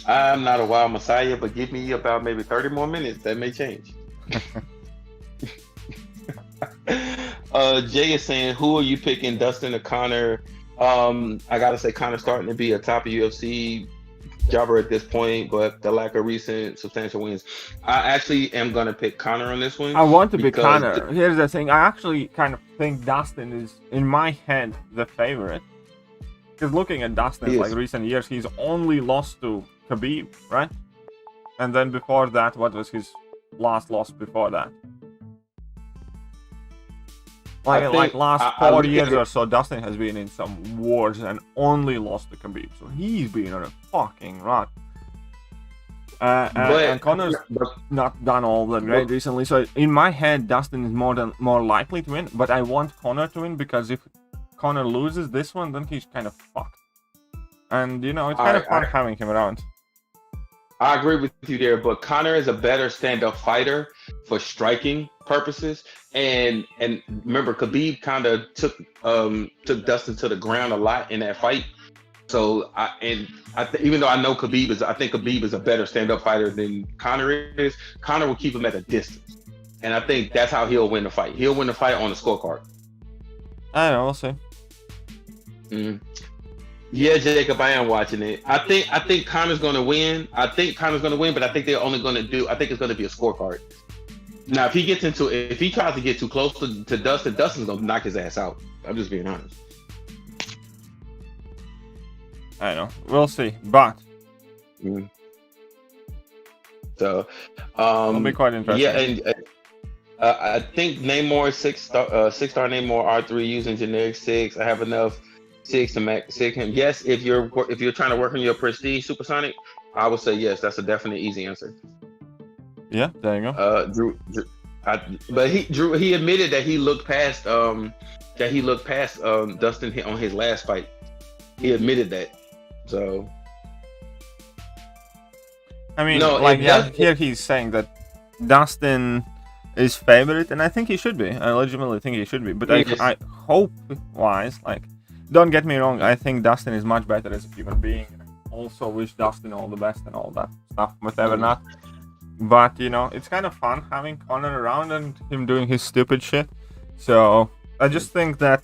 S4: I'm not a wild Messiah, but give me about maybe 30 more minutes. That may change. Jay is saying, who are you picking, Dustin or Connor? I gotta say, Connor's starting to be a top UFC jobber at this point, but the lack of recent substantial wins. I actually am gonna pick Connor on this one.
S2: I want to pick Connor. Here's the thing, I actually kind of think Dustin is, in my head, the favorite. Because looking at Dustin, like recent years, he's only lost to Khabib, right? And then before that, what was his last loss before that? Like last 4 years or so, Dustin has been in some wars and only lost to Khabib. So he's been on a fucking run. And Connor's not done all that great recently. So in my head, Dustin is more likely to win. But I want Connor to win because if Connor loses this one, then he's kind of fucked. And, you know, it's kind of fun having him around.
S4: I agree with you there, but Connor is a better stand-up fighter for striking purposes. And remember, Khabib kind of took Dustin to the ground a lot in that fight. So even though I know I think Khabib is a better stand-up fighter than Connor is. Connor will keep him at a distance, and I think that's how he'll win the fight. He'll win the fight on the scorecard.
S2: I don't know, we'll see.
S4: Mm. Yeah, Jacob, I am watching it. I think Connor's going to win. But I think they're only going to I think it's going to be a scorecard. Now, if he tries to get too close to Dustin, Dustin's going to knock his ass out. I'm just being honest.
S2: I know. We'll see. But.
S4: Mm. So.
S2: It'll be quite interesting.
S4: Yeah, and I think Namor, six-star Namor R3 using generic 6. I have enough 6 to max 6 him. Yes, if you're trying to work on your prestige supersonic, I would say yes. That's a definite easy answer.
S2: Yeah, there you go.
S4: But he admitted that he looked past Dustin on his last fight. He admitted that. So
S2: I mean, here he's saying that Dustin is favorite, and I think he should be. I legitimately think he should be. But I hope-wise, like, don't get me wrong, I think Dustin is much better as a human being. I also wish Dustin all the best and all that stuff, whatever not. But, you know, it's kind of fun having Connor around and him doing his stupid shit. So, I just think that,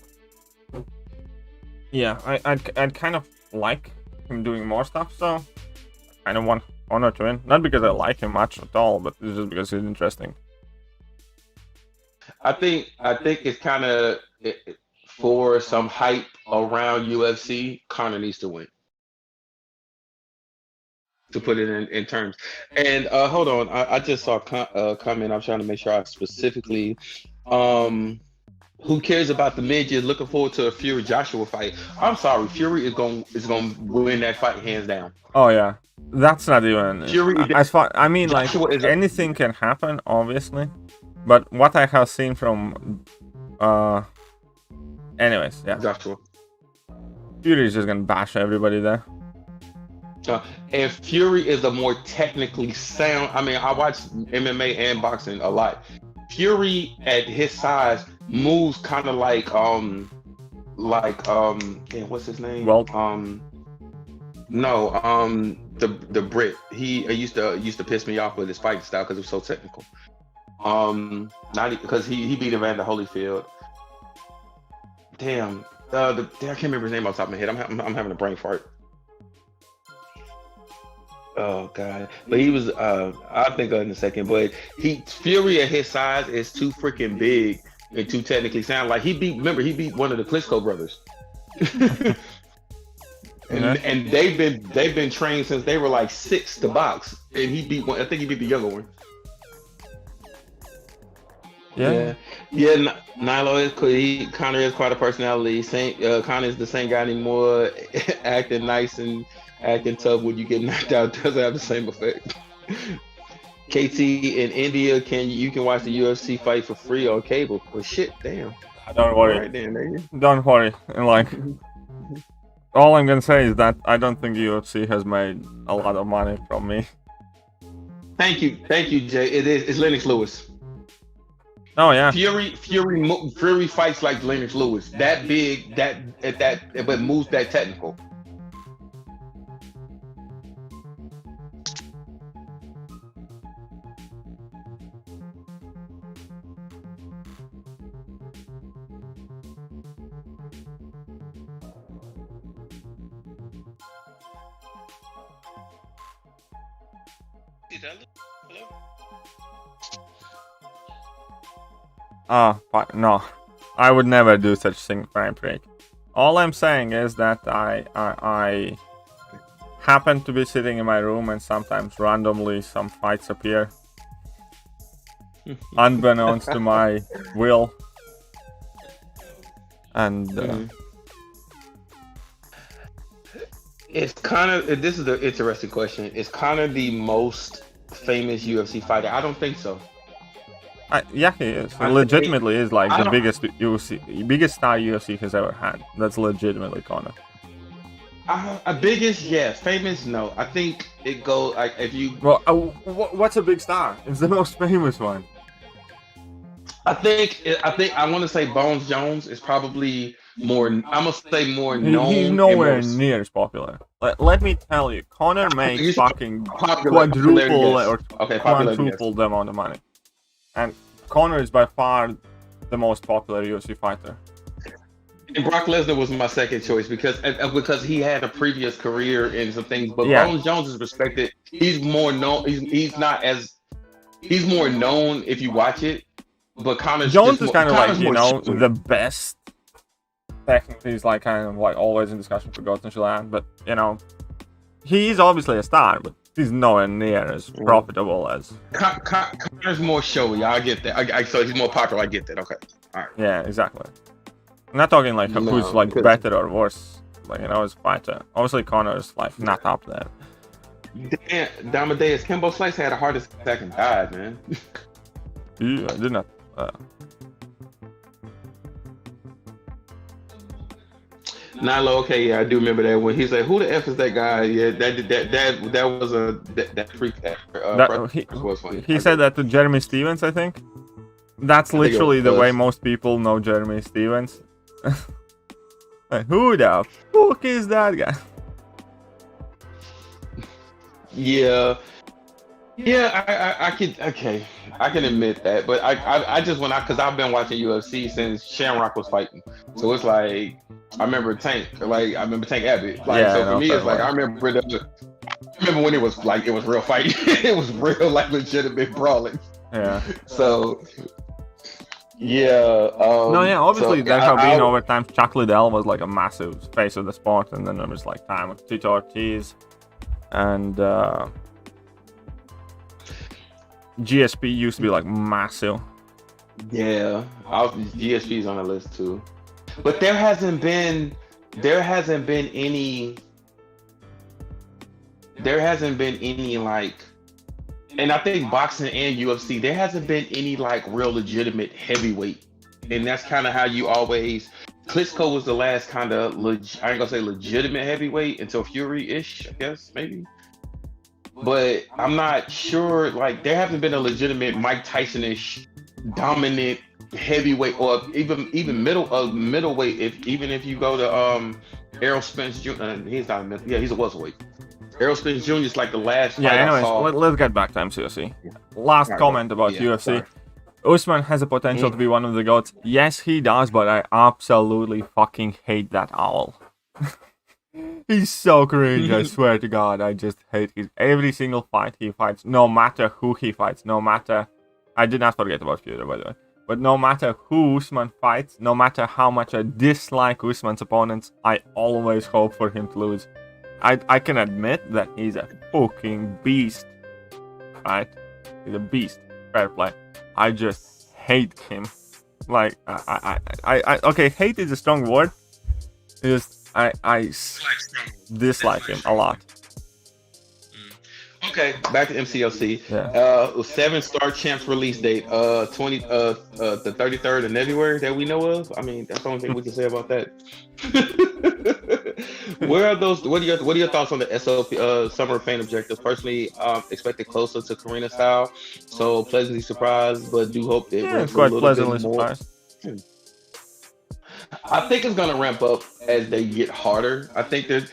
S2: yeah, I'd kind of like him doing more stuff, so I kind of want Connor to win. Not because I like him much at all, but it's just because he's interesting.
S4: I think it's kind of for some hype around UFC, Connor needs to win. To put it in terms. And hold on, I just saw a comment. I'm trying to make sure I specifically. Who cares about the midget? Looking forward to a Fury Joshua fight. I'm sorry, Fury is going to win that fight hands down.
S2: Oh yeah, that's not even.
S4: Fury.
S2: Like anything can happen, obviously. But what I have seen from, anyways, yeah.
S4: Joshua.
S2: Fury is just gonna bash everybody there.
S4: And Fury is a more technically sound. I mean, I watch MMA and boxing a lot. Fury at his size moves kind of like damn, what's his name?
S2: Well,
S4: No, the Brit. He used to piss me off with his fighting style because it was so technical. Not because he beat Evander Holyfield. Damn, I can't remember his name off the top of my head. I'm having a brain fart. Oh god, but he was. I'll think of it in a second. But Fury at his size is too freaking big and too technically sound. Like he beat one of the Klitschko brothers. And they've been trained since they were like 6 to box, and he beat one. I think he beat the younger one. Yeah. Nilo is cool. Connor is quite a personality. Connor is the same guy anymore. Acting nice and acting tough when you get knocked out doesn't have the same effect. KT in India, you can watch the UFC fight for free on cable. Well, shit, damn.
S2: Don't worry.
S4: Right there.
S2: Don't worry. And like, all I'm gonna say is that I don't think UFC has made a lot of money from me.
S4: Thank you, Jay. It's Lennox Lewis.
S2: Oh yeah.
S4: Fury fights like Lennox Lewis. That big, but moves that technical.
S2: No, I would never do such thing, frame break. All I'm saying is that I happen to be sitting in my room and sometimes randomly some fights appear, unbeknownst to my will, and
S4: it's kind of. This is the interesting question. Is Conor the most famous UFC fighter? I don't think so.
S2: Yeah, he is. He legitimately is like the biggest star UFC has ever had. That's legitimately Conor.
S4: Biggest, yeah. Famous, no. I think it goes like if you.
S2: Well, what's a big star? It's the most famous one.
S4: I think I want to say Bones Jones is probably more. I'm gonna say more known.
S2: He's nowhere near as popular. Let me tell you, Conor makes fucking quadruple or quadruple the amount of money. And Conor is by far the most popular UFC fighter.
S4: And Brock Lesnar was my second choice because he had a previous career in some things. But
S2: yeah.
S4: Bones Jones is respected. He's more known. He's more known if you watch it. But Conor
S2: Jones is kind of like the best. Technically, he's like kind of like always in discussion for goats and shit like that. But he's obviously a star, but he's nowhere near as profitable as.
S4: Conor's more showy. I get that. So he's more popular. I get that. Okay. All right.
S2: Yeah, exactly. I'm not talking like who's like better or worse. Like as a fighter. Obviously, Conor is like not up there.
S4: Damn, Damadeus Kimbo Slice had a heart attack and died, man.
S2: Yeah, I did not.
S4: Nilo, okay, yeah, I do remember that when he said, "Who the f is that guy?" Yeah, that was that freak. Was funny.
S2: He said that to Jeremy Stevens, I think. That's literally the way most people know Jeremy Stevens. Like, who the fuck is that guy?
S4: Yeah, I can admit that, but I just because I've been watching UFC since Shamrock was fighting, so it's like I remember Tank Abbott, like so for me it's like I remember when it was real fighting, it was real like legitimate brawling.
S2: Yeah.
S4: So. Yeah.
S2: Obviously there have been over time. Chuck Liddell was like a massive face of the sport, and then there was like time with Tito Ortiz, and GSP used to be like massive. Yeah,
S4: GSP's on the list too, but there hasn't been any like. And I think boxing and UFC, there hasn't been any like real legitimate heavyweight, and that's kind of how you always. Klitschko was the last kind of I ain't gonna say legitimate heavyweight until Fury-ish, I guess maybe. But I'm not sure. Like there hasn't been a legitimate Mike Tyson-ish dominant heavyweight or even middleweight. Even if you go to Errol Spence Jr. He's not a middle. Yeah, he's a welterweight. Errol Spence Jr. is like the last fight I saw.
S2: Let's get back to MCOC. Last comment about UFC. Sorry. Usman has a potential to be one of the GOATs. Yes, he does, but I absolutely fucking hate that owl. He's so cringe, I swear to God. I just hate his every single fight he fights, no matter who he fights, no matter... I did not forget about Fury, by the way. But no matter who Usman fights, no matter how much I dislike Usman's opponents, I always hope for him to lose. I can admit that he's a fucking beast, right? He's a beast. Fair play. I just hate him. Like, okay, hate is a strong word. I dislike him a lot.
S4: Okay, back to MCOC.
S2: Yeah.
S4: 7-star champs release date, the 33rd of February that we know of. I mean, that's the only thing we can say about that. Where are those? What are your thoughts on the SOP summer of pain objectives? Personally, expected closer to Karina style, so pleasantly surprised, but do hope it
S2: it's quite pleasantly surprised.
S4: I think it's gonna ramp up as they get harder. I think that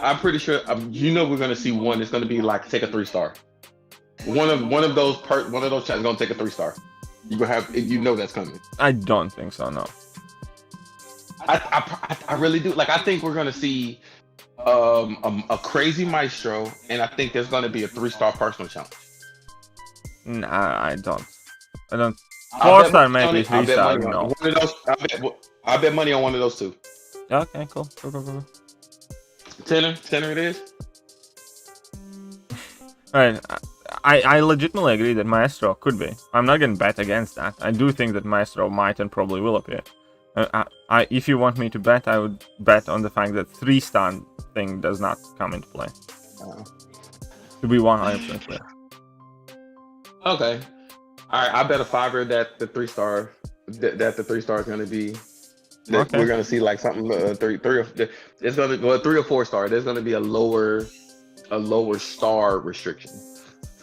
S4: I'm pretty sure we're gonna see one. It's gonna be like take a 3-star. One of those challenges is gonna take a 3-star. You gonna have that's coming.
S2: I don't think so. No.
S4: I really do. Like I think we're gonna see a crazy maestro, and I think there's gonna be a 3-star personal challenge.
S2: Nah, I don't. 4-star maybe, 3-star. No.
S4: I bet money on one of those two.
S2: Okay, cool.
S4: Tenor it is.
S2: Alright, I legitimately agree that Maestro could be. I'm not gonna bet against that. I do think that Maestro might and probably will appear. If you want me to bet, I would bet on the fact that 3-star thing does not come into play. To be 100% clear.
S4: Okay. Alright, I bet a $5 that the 3-star is gonna be. Okay. We're gonna see like something it's gonna go 3 or 4-star. There's gonna be a lower star restriction.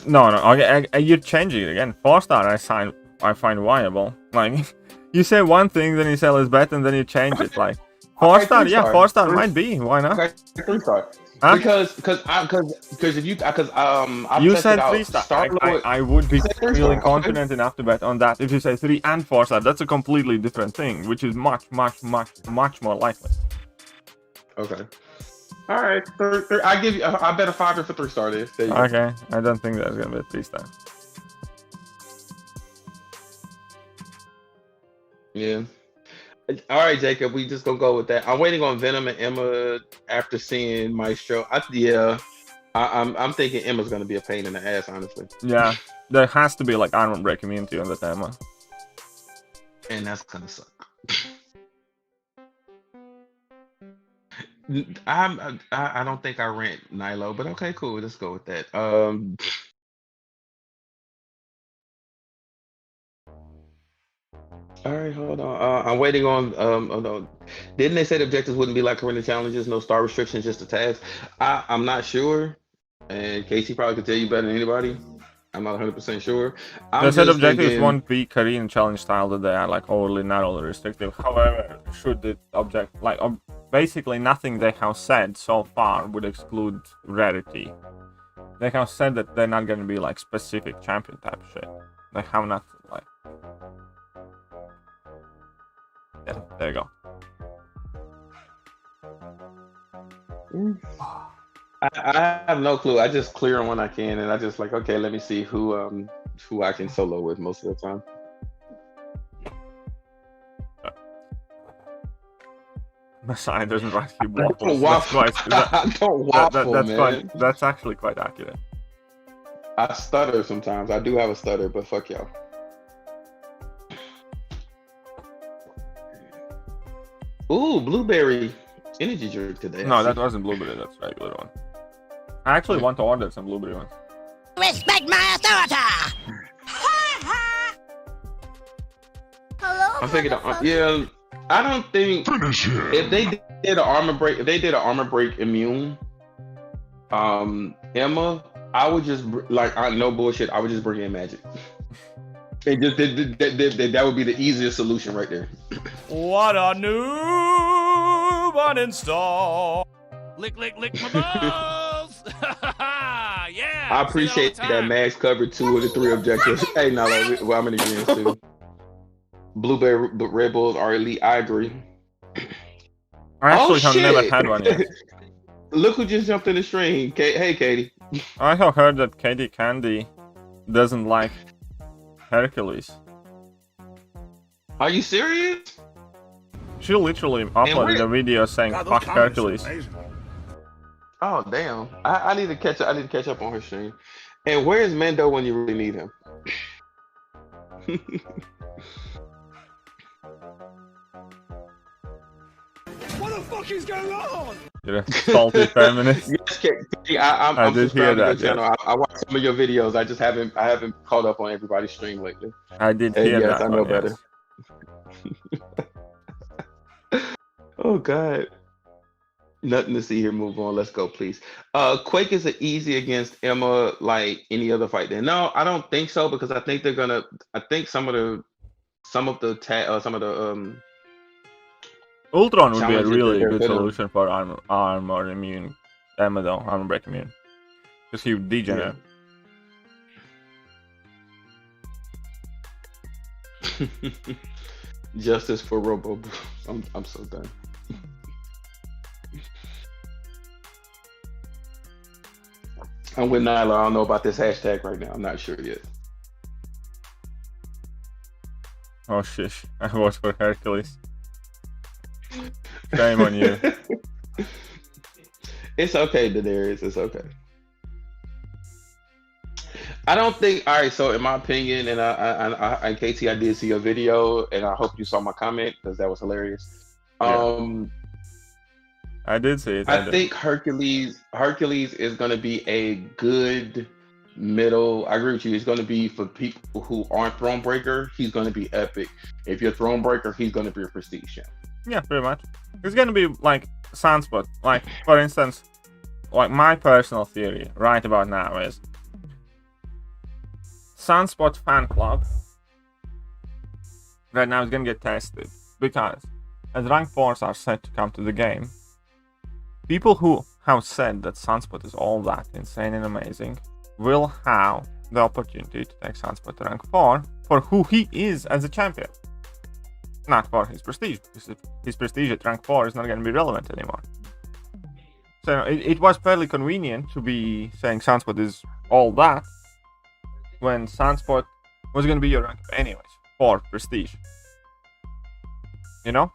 S2: No. Okay, you're changing it again. 4-star, I find viable. Like you say one thing, then you say let's bet, and then you change it. Like 4-star, yeah, 4-star might be. Why not?
S4: Okay, 3-star. Huh? Because if you
S2: you said 3-star. I would be feeling confident enough to bet on that. If you say 3 and 4-star, that's a completely different thing, which is much more likely.
S4: Okay. All right. I bet a $5 for 3-star.
S2: Okay. I don't think that's gonna be a 3-star.
S4: Yeah. All right, Jacob, we just gonna go with that. I'm waiting on Venom and Emma after seeing Maestro. I'm thinking Emma's gonna be a pain in the ass, honestly.
S2: Yeah, there has to be like armor break immunity on that Emma,
S4: and that's gonna suck. I don't think I rent Nilo, but okay, cool. Let's go with that. All right, hold on. I'm waiting on. Oh no, didn't they say the objectives wouldn't be like Karina challenges, no star restrictions, just a task? I'm not sure, and Casey probably could tell you better than anybody. I'm not 100% sure.
S2: They said objectives won't be Karina challenge style, that they are like overly narrowly restrictive. However, should the object basically nothing they have said so far would exclude rarity. They have said that they're not going to be like specific champion type shit. They have not like. Yeah, there you go.
S4: I have no clue. I just clear them when I can, and I just like, okay, let me see who I can solo with most of the time.
S2: Messiah doesn't actually waffle.
S4: Don't waffle, man.
S2: That's actually quite accurate.
S4: I stutter sometimes. I do have a stutter, but fuck y'all. Ooh, blueberry energy drink today.
S2: No, that wasn't blueberry. That's regular one. I actually want to order some blueberry ones.
S5: Respect my authority. Hello.
S4: I'm thinking, yeah. I don't think if they did an armor break, immune, Emma, I would just no bullshit. I would just bring in magic. And just that would be the easiest solution right there.
S6: What a noob uninstall.
S7: Lick my balls. Yeah.
S4: I appreciate that Max covered 2 of the 3 objectives. Hey, no, well, I'm in agreement too. Blueberry Red Bulls are elite. I agree.
S2: I actually have never had one yet.
S4: Look who just jumped in the stream. Hey, Katie.
S2: I have heard that Katie Candy doesn't like Hercules.
S4: Are you serious?
S2: She literally uploaded a video saying fuck Hercules.
S4: Oh damn! I need to catch up. I need to catch up on her stream. And where's Mando when you really need him?
S6: What the fuck is going on?
S2: You're a salty feminist.
S4: Yes, Katie, I'm
S2: did hear
S4: subscribed to your
S2: that.
S4: channel. I watch some of your videos. I haven't caught up on everybody's stream lately.
S2: I did
S4: Hey,
S2: hear
S4: yes,
S2: that.
S4: I know
S2: one,
S4: better. Oh God. Nothing to see here. Move on. Let's go, please. Quake is an easy against Emma like any other fight. Then no, I don't think so because I think they're gonna. I think some of the
S2: Ultron would be a
S4: challenges
S2: really
S4: that
S2: good
S4: they're gonna-
S2: solution for armor immune Emma though, armor break immune. Because he would degenerate.
S4: Justice for Robo. I'm so done. I'm with Nyla. I don't know about this hashtag right now. I'm not sure yet.
S2: Oh shish, I was for Hercules. Shame on you.
S4: It's okay, Daenerys. It's okay. I don't think. All right. So, in my opinion, and KT, I did see your video, and I hope you saw my comment because that was hilarious.
S2: I did see it.
S4: I think Hercules is going to be a good middle. I agree with you. It's going to be for people who aren't Thronebreaker. He's going to be epic. If you're Thronebreaker, he's going to be a prestige champ.
S2: Yeah, pretty much. It's gonna be like Sunspot. Like, for instance, like my personal theory right about now is Sunspot fan club right now is gonna get tested because as rank 4s are set to come to the game, people who have said that Sunspot is all that insane and amazing will have the opportunity to take Sunspot to rank 4 for who he is as a champion. Not for his prestige, because his prestige at rank 4 is not going to be relevant anymore. So it was fairly convenient to be saying Sunspot is all that when Sunspot was going to be your rank anyways for prestige. You know?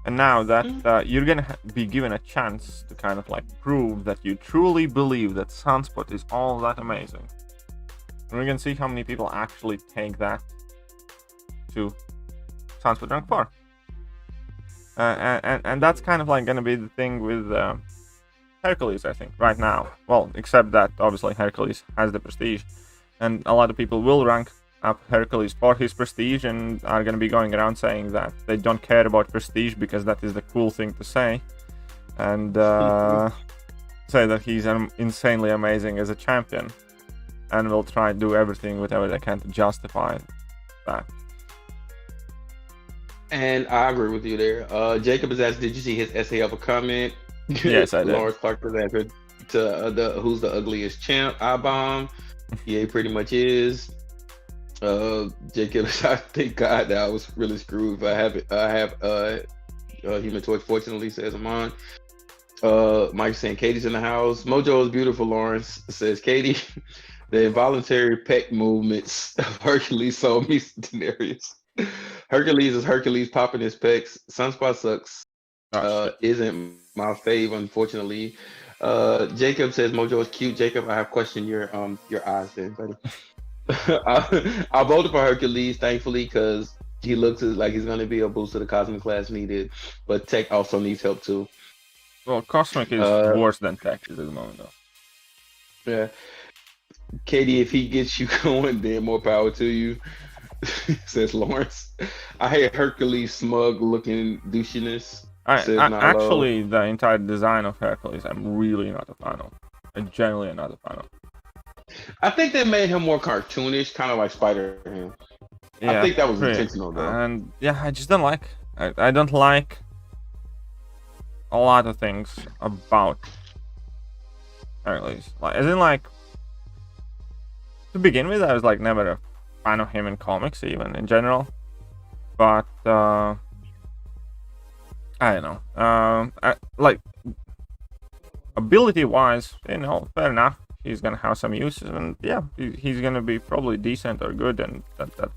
S2: And now that you're going to be given a chance to kind of like prove that you truly believe that Sunspot is all that amazing. And we're going to see how many people actually take that to Sunspot rank 4. And that's kind of like going to be the thing with Hercules, I think, right now. Well, except that obviously Hercules has the prestige. And a lot of people will rank up Hercules for his prestige and are going to be going around saying that they don't care about prestige because that is the cool thing to say. And say that he's insanely amazing as a champion. And will try to do everything, whatever they can to justify that.
S4: And I agree with you there. Jacob is asked, did you see his essay of a comment?
S2: Yes, I did.
S4: Lawrence Clark was answered to who's the ugliest champ? I bomb. Yeah, he pretty much is. Jacob, I thank God that I was really screwed. I have Human Torch. Fortunately, says Amon. Mike saying Katie's in the house. Mojo is beautiful. Lawrence says Katie. The involuntary peck movements of Hercules sold me Daenerys. Hercules is Hercules popping his pecs. Sunspot sucks. Isn't my fave, unfortunately. Jacob says Mojo is cute. Jacob, I have questioned your eyes then, buddy. I voted for Hercules, thankfully, because he looks like he's going to be a boost to the Cosmic class needed. But Tech also needs help too.
S2: Well, Cosmic is worse than Tech at the moment, though.
S4: Yeah. Katie, if he gets you going, then more power to you. Says Lawrence. I hate Hercules smug looking douchiness.
S2: Actually, the entire design of Hercules, I'm really not a fan of. I'm genuinely not a fan of.
S4: I think they made him more cartoonish, kind of like Spider-Man.
S2: Yeah,
S4: I think that was
S2: pretty.
S4: intentional though.
S2: And yeah, I just don't like. I don't like a lot of things about Hercules. Like, as in, like, to begin with, I was like never a fan of him in comics, even in general. But I don't know. Like, ability-wise, you know, fair enough. He's gonna have some uses, and yeah, he's gonna be probably decent or good, and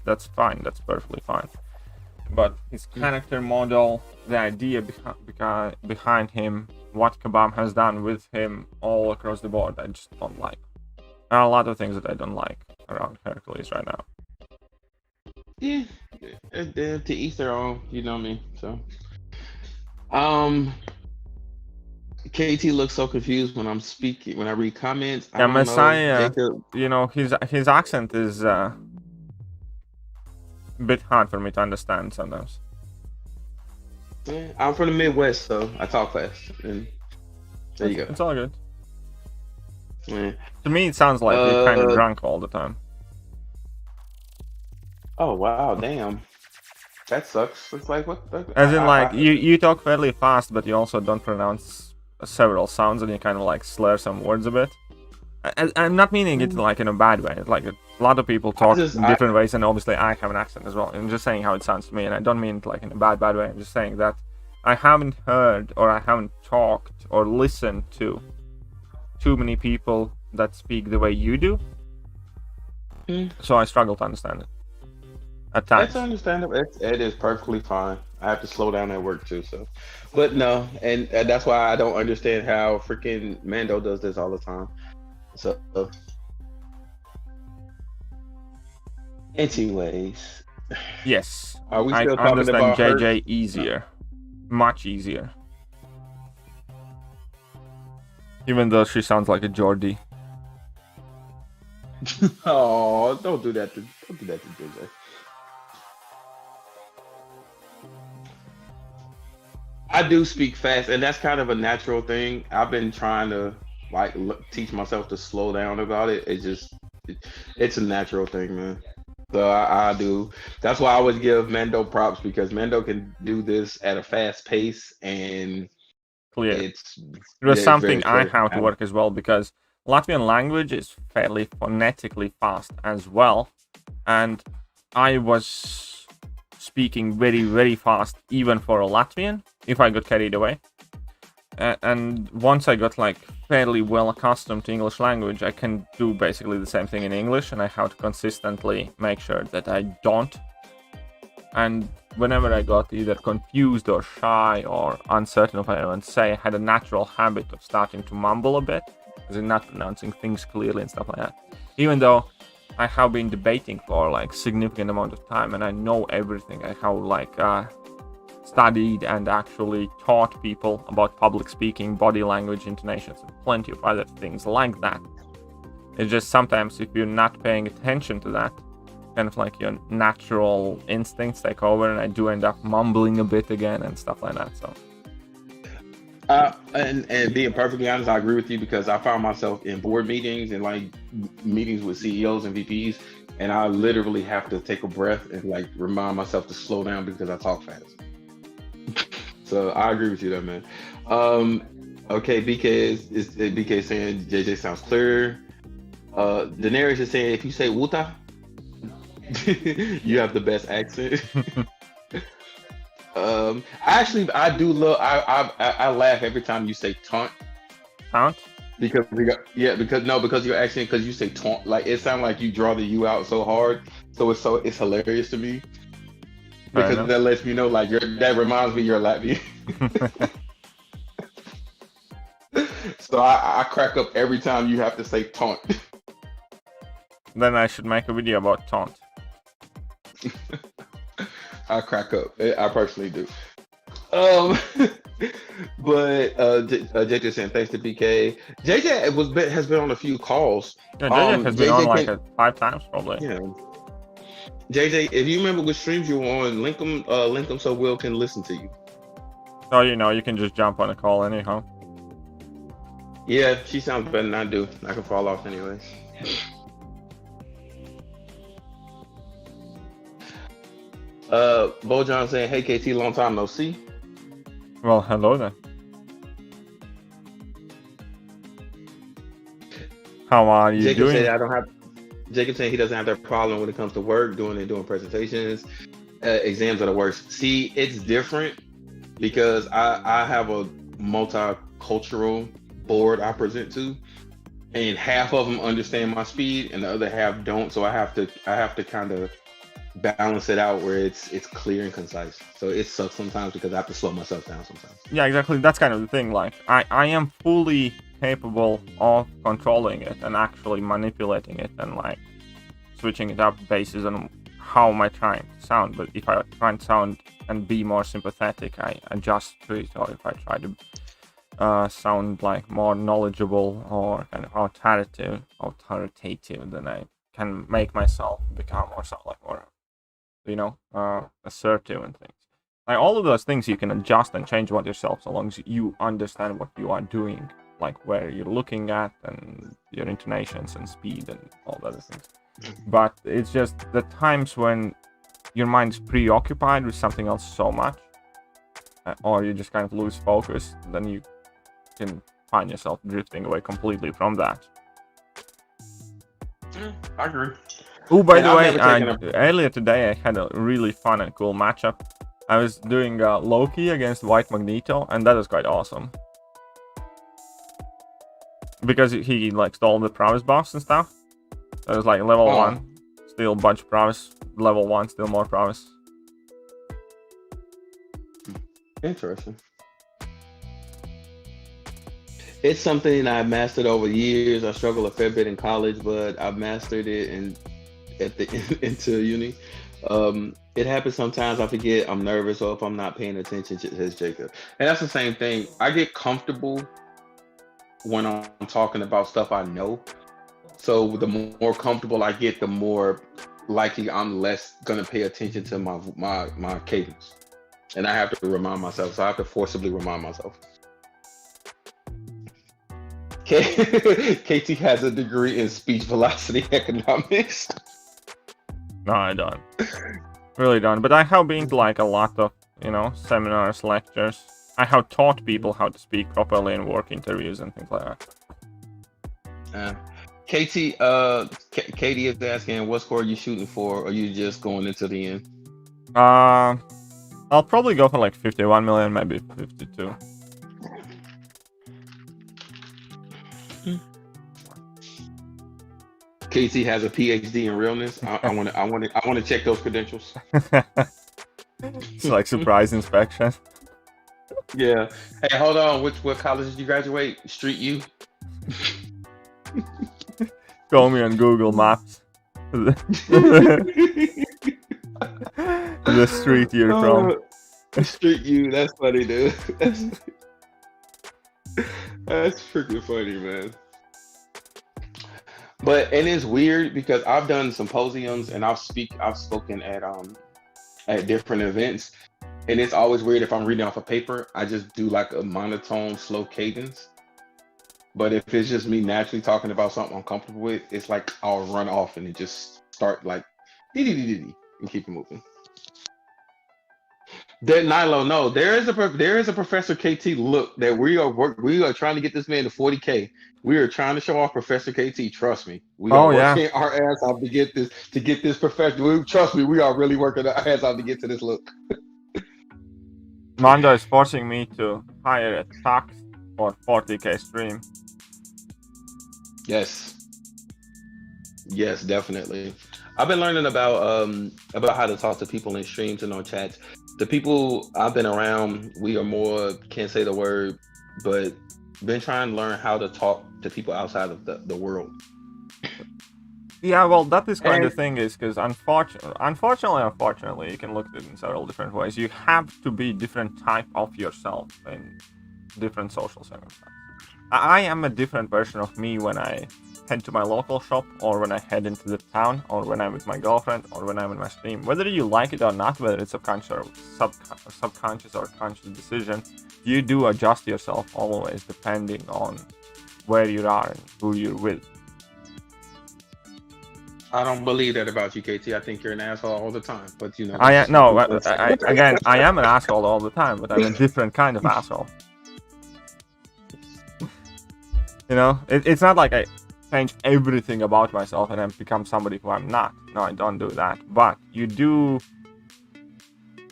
S2: that's fine. That's perfectly fine. But his character model, the idea behind him, what Kebab has done with him all across the board, I just don't like. There are a lot of things that I don't like around Hercules right now.
S4: Yeah, to each their own, you know me. So, KT looks so confused when I'm speaking, when I read comments. I
S2: Yeah,
S4: don't
S2: Messiah,
S4: know,
S2: you know, his accent is a bit hard for me to understand sometimes.
S4: Yeah, I'm from the Midwest, so I talk fast. And there you go.
S2: It's all good.
S4: Yeah.
S2: To me, it sounds like you're kind of drunk all the time.
S4: Oh wow, damn. That sucks. It's like what?
S2: As in, like, you talk fairly fast, but you also don't pronounce several sounds, and you kind of like slur some words a bit. I'm not meaning it like in a bad way. Like, a lot of people talk different ways, and obviously I have an accent as well. I'm just saying how it sounds to me, and I don't mean it like in a bad way. I'm just saying that I haven't heard, or I haven't talked or listened to too many people that speak the way you do. So I struggle to understand it at times.
S4: That's understandable. It is perfectly fine. I have to slow down at work too, so. But no, and that's why I don't understand how freaking Mando does this all the time. So, anyways.
S2: Yes,
S4: Are we
S2: I
S4: still talking
S2: understand
S4: about
S2: JJ easier, much easier. Even though she sounds like a Geordie.
S4: Oh, don't do that to JJ. I do speak fast, and that's kind of a natural thing. I've been trying to like teach myself to slow down about it. It's a natural thing, man. So I do. That's why I always give Mando props, because Mando can do this at a fast pace, and
S2: Clear.
S4: It
S2: was something I have to work as well, because Latvian language is fairly phonetically fast as well, and I was speaking very, very fast even for a Latvian if I got carried away. And once I got like fairly well accustomed to English language, I can do basically the same thing in English, and I have to consistently make sure that I don't. And whenever I got either confused or shy or uncertain of what I want to say, I had a natural habit of starting to mumble a bit, because I'm not pronouncing things clearly and stuff like that. Even though I have been debating for like significant amount of time, and I know everything. I have like studied and actually taught people about public speaking, body language, intonations, and plenty of other things like that. It's just sometimes if you're not paying attention to that, kind of like your natural instincts take over, and I do end up mumbling a bit again and stuff like that. So
S4: and being perfectly honest, I agree with you, because I found myself in board meetings and like meetings with CEOs and VPs, and I literally have to take a breath and like remind myself to slow down because I talk fast. So I agree with you there, man. Okay, BK is BK saying JJ sounds clear. Daenerys is saying if you say Wuta, you have the best accent. I do love. I laugh every time you say taunt.
S2: Taunt?
S4: Because your accent, because you say taunt, like it sounds like you draw the U out so hard, so it's hilarious to me. Because that lets me know, like, that reminds me you're Latvian. So I crack up every time you have to say taunt.
S2: Then I should make a video about taunt.
S4: I crack up. I personally do. But JJ saying thanks to BK. JJ has been on a few calls.
S2: Yeah, JJ has been on like 5 times probably.
S4: Yeah. JJ, if you remember which streams you were on, link them so Will can listen to you.
S2: So you can just jump on a call anyhow.
S4: Yeah, she sounds better than I do. I can fall off anyways. Bojan saying, "Hey KT, long time no see."
S2: Well, hello there. How are you
S4: Jacob
S2: doing?
S4: said, "I don't have." Jacob saying he doesn't have that problem when it comes to work, doing presentations. Exams are the worst. See, it's different because I have a multicultural board I present to, and half of them understand my speed, and the other half don't. So I have to kind of balance it out where it's clear and concise. So it sucks sometimes because I have to slow myself down sometimes.
S2: Yeah, exactly. That's kind of the thing. Like, I am fully capable of controlling it and actually manipulating it and like switching it up based on how am I trying to sound. But if I try and sound and be more sympathetic, I adjust to it. Or if I try to sound like more knowledgeable or kind of authoritative, then I can make myself become more sound like more, assertive and things. Like all of those things you can adjust and change about yourself so long as you understand what you are doing, like where you're looking at and your intonations and speed and all the other things. But it's just the times when your mind's preoccupied with something else so much, or you just kind of lose focus, then you can find yourself drifting away completely from that.
S4: I agree.
S2: Oh, by the way, earlier today I had a really fun and cool matchup. I was doing Loki against White Magneto, and that was quite awesome. Because he like stole the prowess buffs and stuff. It was like level 1, still bunch of prowess. Level 1, still more prowess.
S4: Interesting. It's something I mastered over years. I struggled a fair bit in college, but I mastered it into uni. It happens sometimes. I forget. I'm nervous, or if I'm not paying attention, says Jacob. And that's the same thing. I get comfortable when I'm talking about stuff I know. So the more comfortable I get, the more likely I'm less gonna pay attention to my cadence. And I have to remind myself. So I have to forcibly remind myself. KT has a degree in speech velocity economics.
S2: No, I don't. Really don't. But I have been to like a lot of, seminars, lectures. I have taught people how to speak properly in work interviews and things like that. Katie is asking, what score are you shooting for? Or are you just going into the end? I'll probably go for like 51 million, maybe 52.
S4: KT has a PhD in realness. I want to check those credentials.
S2: It's like surprise inspection.
S4: Yeah. Hey, hold on. What college did you graduate? Street U.
S2: Call me on Google Maps. The street you're from.
S4: Street U. That's funny, dude. That's freaking funny, man. And it's weird because I've done symposiums and I've spoken at different events, and it's always weird if I'm reading off a paper. I just do like a monotone, slow cadence. But if it's just me naturally talking about something I'm comfortable with, it's like I'll run off and it just start like dee and keep it moving. That Nilo, no, there is a Professor KT look that we are trying to get this man to 40K. We are trying to show off Professor KT. Trust me, we are working our ass off to get this professional. Trust me, we are really working our ass off to get to this look.
S2: Mando is forcing me to hire a tax for 40K stream.
S4: Yes, definitely. I've been learning about how to talk to people in streams and on chats. The people I've been around, we are more, can't say the word, but been trying to learn how to talk to people outside of the world.
S2: Yeah, well, that is kind of thing is because unfortunately, you can look at it in several different ways. You have to be different type of yourself in different social circumstances. I am a different version of me when I head to my local shop, or when I head into the town, or when I'm with my girlfriend, or when I'm in my stream. Whether you like it or not, whether it's subconscious or conscious decision, you do adjust yourself always depending on where you are and who you're with.
S4: I don't believe that about you, KT. I think you're an asshole all the time. But you know,
S2: I am an asshole all the time, but I'm a different kind of asshole. You know, it's not like I change everything about myself and then become somebody who I'm not. No, I don't do that. But you do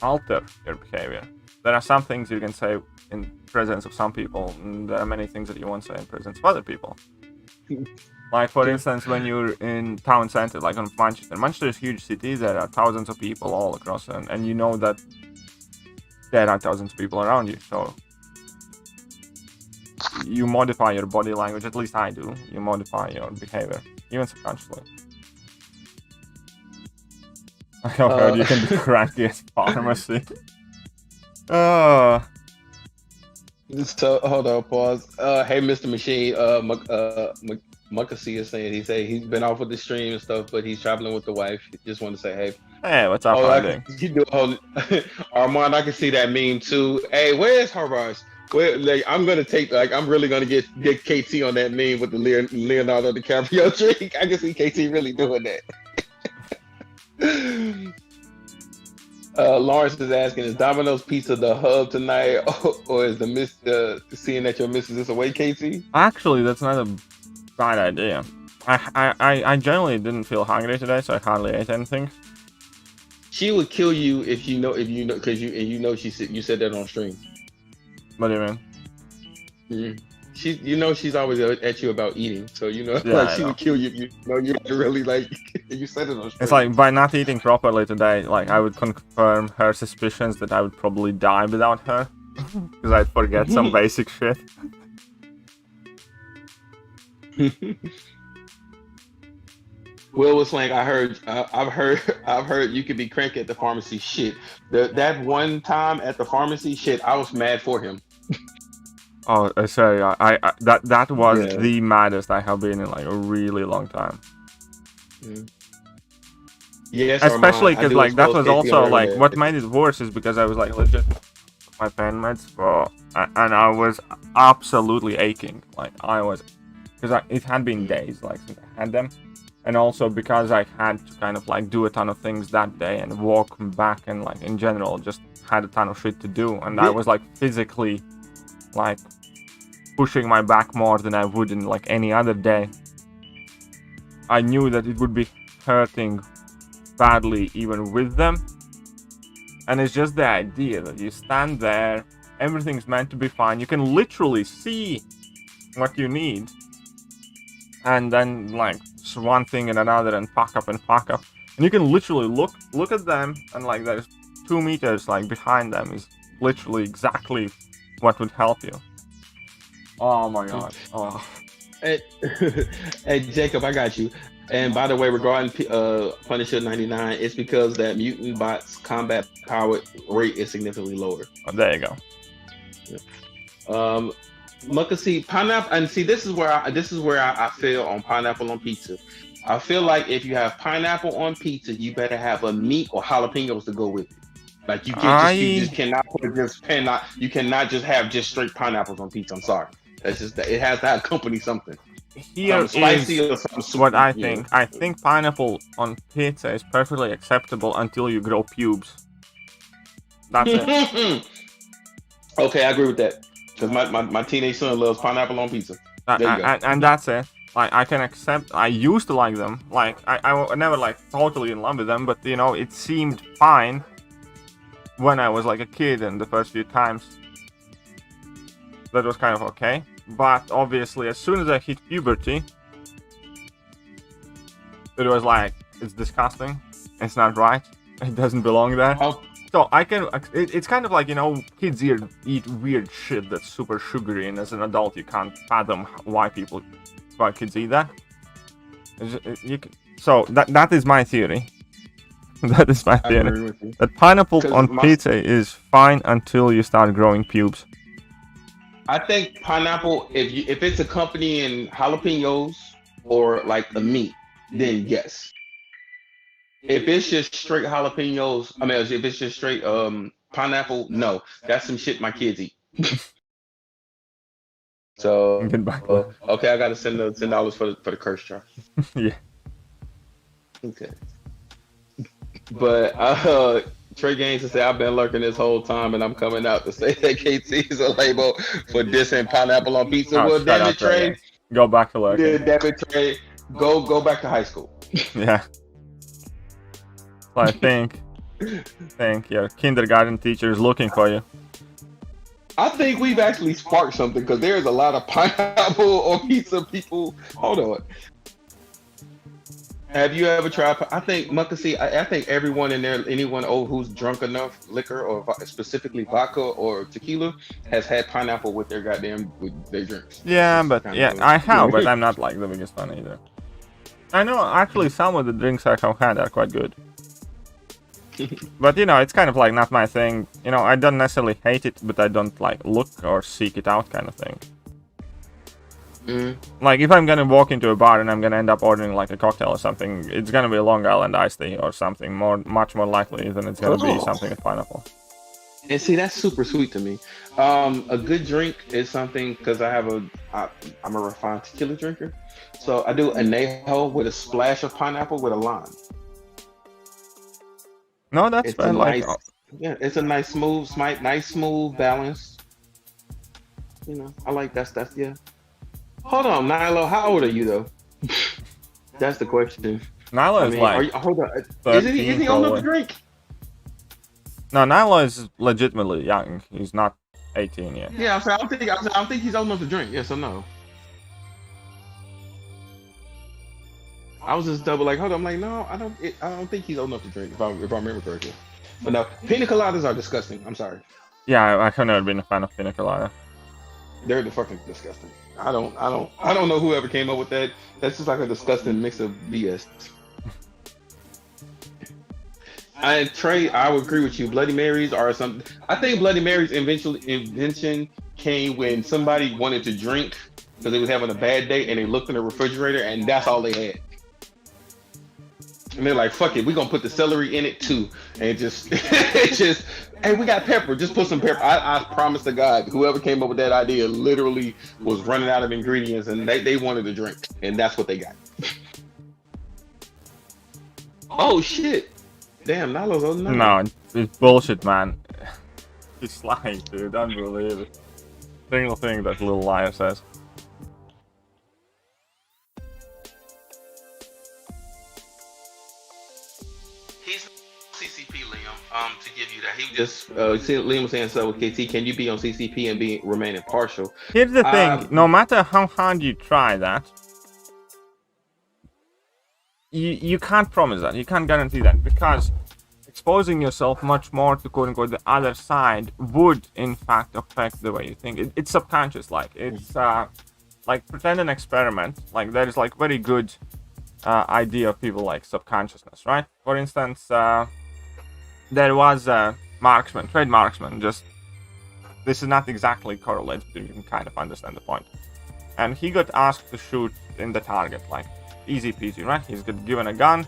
S2: alter your behavior. There are some things you can say in presence of some people, and there are many things that you won't say in presence of other people. Like, for instance, when you're in town center, like on Manchester. Manchester is a huge city. There are thousands of people all across, and you know that there are thousands of people around you. So you modify your body language. At least I do. You modify your behavior, even subconsciously. I heard you can be cranky at pharmacy.
S4: So hold on, pause. Hey, Mr. Machine. Mukasey is saying he's been off with the stream and stuff, but he's traveling with the wife. Just want to say, hey.
S2: Hey, what's up,
S4: Armand, I can see that meme too. Hey, where's Haraj? Where, like, I'm really gonna get KT on that meme with the Leonardo DiCaprio drink. I can see KT really doing that. Lawrence is asking, is Domino's Pizza the hub tonight, or is seeing that your missus is away, KT?
S2: Actually, that's not a bad idea. I generally didn't feel hungry today, so I hardly ate anything.
S4: She would kill you if you know, because you said that on stream.
S2: What do you mean?
S4: Mm-hmm. She's always at you about eating, so she would kill you if you know you really like. You said it on stream.
S2: It's like by not eating properly today, like I would confirm her suspicions that I would probably die without her, because I'd forget some basic shit.
S4: Will was like, I've heard you could be cranky at the pharmacy. Shit, that one time at the pharmacy, shit, I was mad for him.
S2: Oh, sorry, that was the maddest I have been in like a really long time.
S4: Yes,
S2: especially because like that was also like what made it worse is because I was like legit my pain meds and I was absolutely aching. Like I was, because it had been days like since I had them, and also because I had to kind of like do a ton of things that day and walk back and like in general just had a ton of shit to do, and I was like physically like pushing my back more than I would in like any other day. I knew that it would be hurting badly even with them, and it's just the idea that you stand there, everything's meant to be fine, you can literally see what you need, and then like one thing and another and fuck up, and you can literally look at them, and like there's 2 meters like behind them is literally exactly what would help you. Oh my god. Oh.
S4: Hey Jacob, I got you. And by the way, regarding Punisher 99, it's because that mutant bot's combat power rate is significantly lower.
S2: Oh, there you go.
S4: Yeah. Mukasey, pineapple, and see, this is where I feel on pineapple on pizza. I feel like if you have pineapple on pizza, you better have a meat or jalapenos to go with it. Like you cannot just have just straight pineapples on pizza. I'm sorry. That's just that it has to accompany something.
S2: Here
S4: spicy
S2: is
S4: or something
S2: what I think. I think pineapple on pizza is perfectly acceptable until you grow pubes. That's it.
S4: Okay, I agree with that. Because my teenage son loves pineapple on pizza.
S2: And that's it. Like I can accept. I used to like them. Like I never like totally in love with them, but it seemed fine when I was like a kid, and the first few times that was kind of okay. But obviously, as soon as I hit puberty, it was like, it's disgusting. It's not right. It doesn't belong there.
S4: Oh.
S2: So I can. It's kind of like kids eat weird shit that's super sugary, and as an adult, you can't fathom why kids eat that. So that is my theory. That is my theory. That pineapple on pizza is fine until you start growing pubes.
S4: I think pineapple, if it's accompanying jalapenos or like a meat, then yes. If it's just straight jalapenos, if it's just straight pineapple, no. That's some shit my kids eat. So okay, I gotta send $10 for the curse jar.
S2: Yeah.
S4: Okay. But Trey Gaines said, I've been lurking this whole time, and I'm coming out to say that KT is a label for dissing pineapple on pizza.
S2: Oh,
S4: Well,
S2: shut
S4: damn
S2: up,
S4: it, Trey.
S2: Gaines. Go back to lurking.
S4: Yeah, damn it, Trey. Go back to high school.
S2: Yeah. So I think your kindergarten teacher is looking for you.
S4: I think we've actually sparked something because there's a lot of pineapple on pizza people. Hold on. Have you ever tried? I think Muckasee. I think everyone in there, anyone who's drunk enough liquor or specifically vodka or tequila, has had pineapple with their drinks.
S2: Yeah, but I have, but I'm not like the biggest fan either. I know actually some of the drinks I have had are quite good. But you know, it's kind of like not my thing. You know, I don't necessarily hate it, but I don't like look or seek it out kind of thing. Like if I'm gonna walk into a bar and I'm gonna end up ordering like a cocktail or something, it's gonna be a Long Island iced tea or something much more likely than it's gonna be something with pineapple.
S4: And see, that's super sweet to me. A good drink is something because I'm a refined tequila drinker, so I do añejo with a splash of pineapple with a lime.
S2: No, that's
S4: It's
S2: fair. Like,
S4: yeah, it's a nice smooth balance. You know, I like that's yeah. Hold on, Nilo, how old are you though? That's the question.
S2: Nilo is like.
S4: Hold on, isn't he old enough to drink?
S2: No, Nilo is legitimately young. He's not 18 yet.
S4: Yeah, I don't think he's old enough to drink. Yes or no? I was just double like, hold on. I'm like, no, I don't think he's old enough to drink if I remember correctly. But no, pina coladas are disgusting. I'm sorry.
S2: Yeah, I have never been a fan of pina colada.
S4: They're fucking disgusting. I don't know whoever came up with that. That's just like a disgusting mix of BS. Trey, I would agree with you. Bloody Marys are something. I think Bloody Mary's invention came when somebody wanted to drink because they was having a bad day and they looked in the refrigerator and that's all they had. And they're like, fuck it, we're gonna put the celery in it too. And just hey, we got pepper, just put some pepper. I promise to God, whoever came up with that idea literally was running out of ingredients and they wanted to drink. And that's what they got. Oh shit. Damn, Nilo's old enough.
S2: No, it's bullshit, man. He's lying, dude. Don't believe it. Single thing that little liar says.
S4: He's CCP, Liam. To give you that, he just Liam was saying so with KT. Can you be on CCP and remain impartial?
S2: Here's the thing: no matter how hard you try that, you can't promise that. You can't guarantee that because exposing yourself much more to quote unquote the other side would in fact affect the way you think. It's subconscious. Like it's like pretend an experiment. Like there is like very good idea of people like subconsciousness, right? For instance, there was a marksman, trade marksman. Just this is not exactly correlated, but you can kind of understand the point. And he got asked to shoot in the target, like easy peasy, right? He's got given a gun.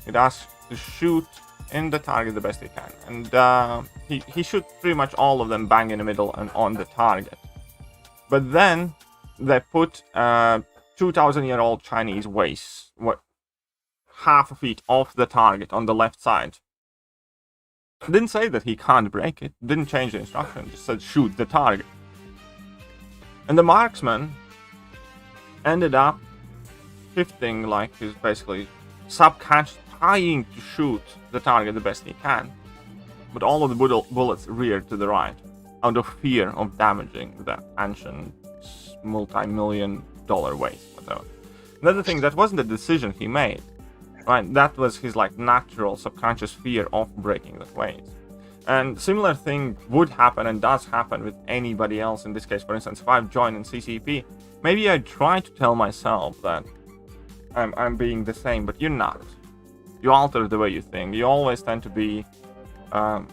S2: He's asked to shoot in the target the best he can, and he shot pretty much all of them bang in the middle and on the target. But then they put 2,000-year-old Chinese waist, half a feet off the target on the left side. Didn't say that he can't break it. Didn't change the instruction. Just said shoot the target. And the marksman ended up shifting, like he's basically subconscious, trying to shoot the target the best he can, but all of the bullets reared to the right out of fear of damaging the ancient multi-million-dollar waist, whatever. Another thing, that wasn't a decision he made, right? That was his like natural subconscious fear of breaking the waist. And similar thing would happen and does happen with anybody else. In this case, for instance, if I've joined in CCP, maybe I try to tell myself that I'm being the same, but you're not. You alter the way you think. You always tend to be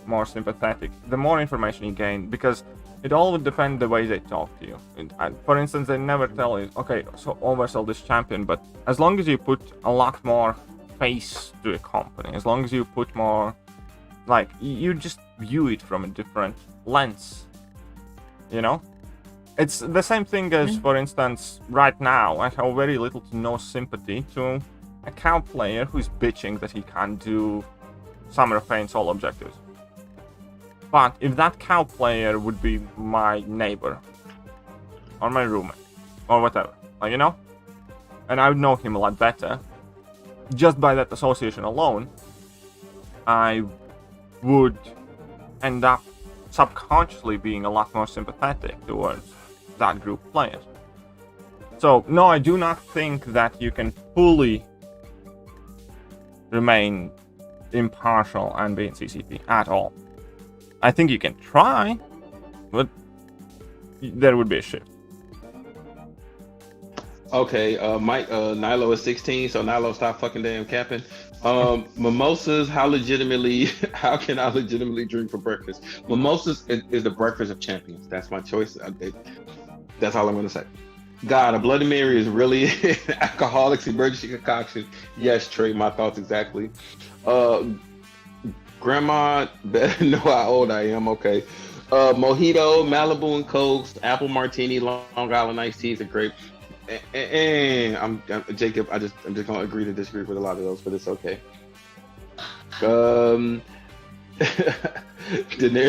S2: more sympathetic the more information you gain, because it all would depend the way they talk to you. For instance, they never tell you, okay, so oversell this champion, but as long as you put a lot more face to a company, as long as you put more, like, you just view it from a different lens, you know? It's the same thing as, for instance, right now, I have very little to no sympathy to a cow player who's bitching that he can't do Summer of Pain solo objectives. But if that cow player would be my neighbor, or my roommate, or whatever, like, you know? And I would know him a lot better. Just by that association alone, I would end up subconsciously being a lot more sympathetic towards that group of players. So, no, I do not think that you can fully remain impartial and be in CCP at all. I think you can try, but there would be a shift.
S4: Okay, Mike, Nilo is 16, so Nilo, stop fucking damn capping. Mimosas, how can I legitimately drink for breakfast? Mimosas is the breakfast of champions. That's my choice. That's all I'm gonna say. God, a Bloody Mary is really an alcoholic's emergency concoction. Yes, Trey, my thoughts exactly. Grandma better know how old I am. Okay. Mojito, Malibu and Cokes, apple martini, Long Island iced teas are great. And I'm Jacob. I'm just gonna agree to disagree with a lot of those, but it's okay. Daenerys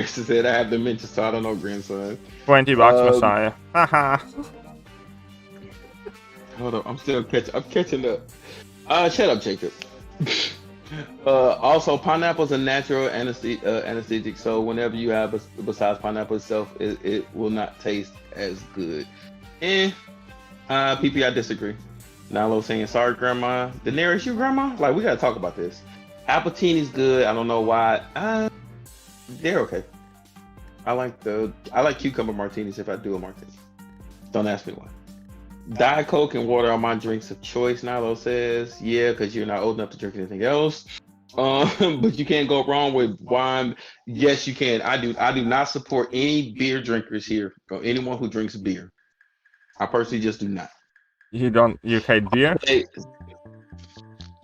S4: said I have dementia, so I don't know, grandson. $20,
S2: Messiah. Haha.
S4: Hold up, I'm catching up. Shut up, Jacob. Also, pineapple's a natural anesthetic, so whenever you have besides pineapple itself, it will not taste as good. PP, I disagree. Nalo saying sorry, grandma. Daenerys, you grandma? Like, we gotta talk about this. Appletini's good. I don't know why. They're okay. I like cucumber martinis if I do a martini. Don't ask me why. Diet Coke and water are my drinks of choice, Nalo says. Yeah, because you're not old enough to drink anything else. But you can't go wrong with wine. Yes, you can. I do not support any beer drinkers here or anyone who drinks beer. I personally just do not.
S2: You hate beer?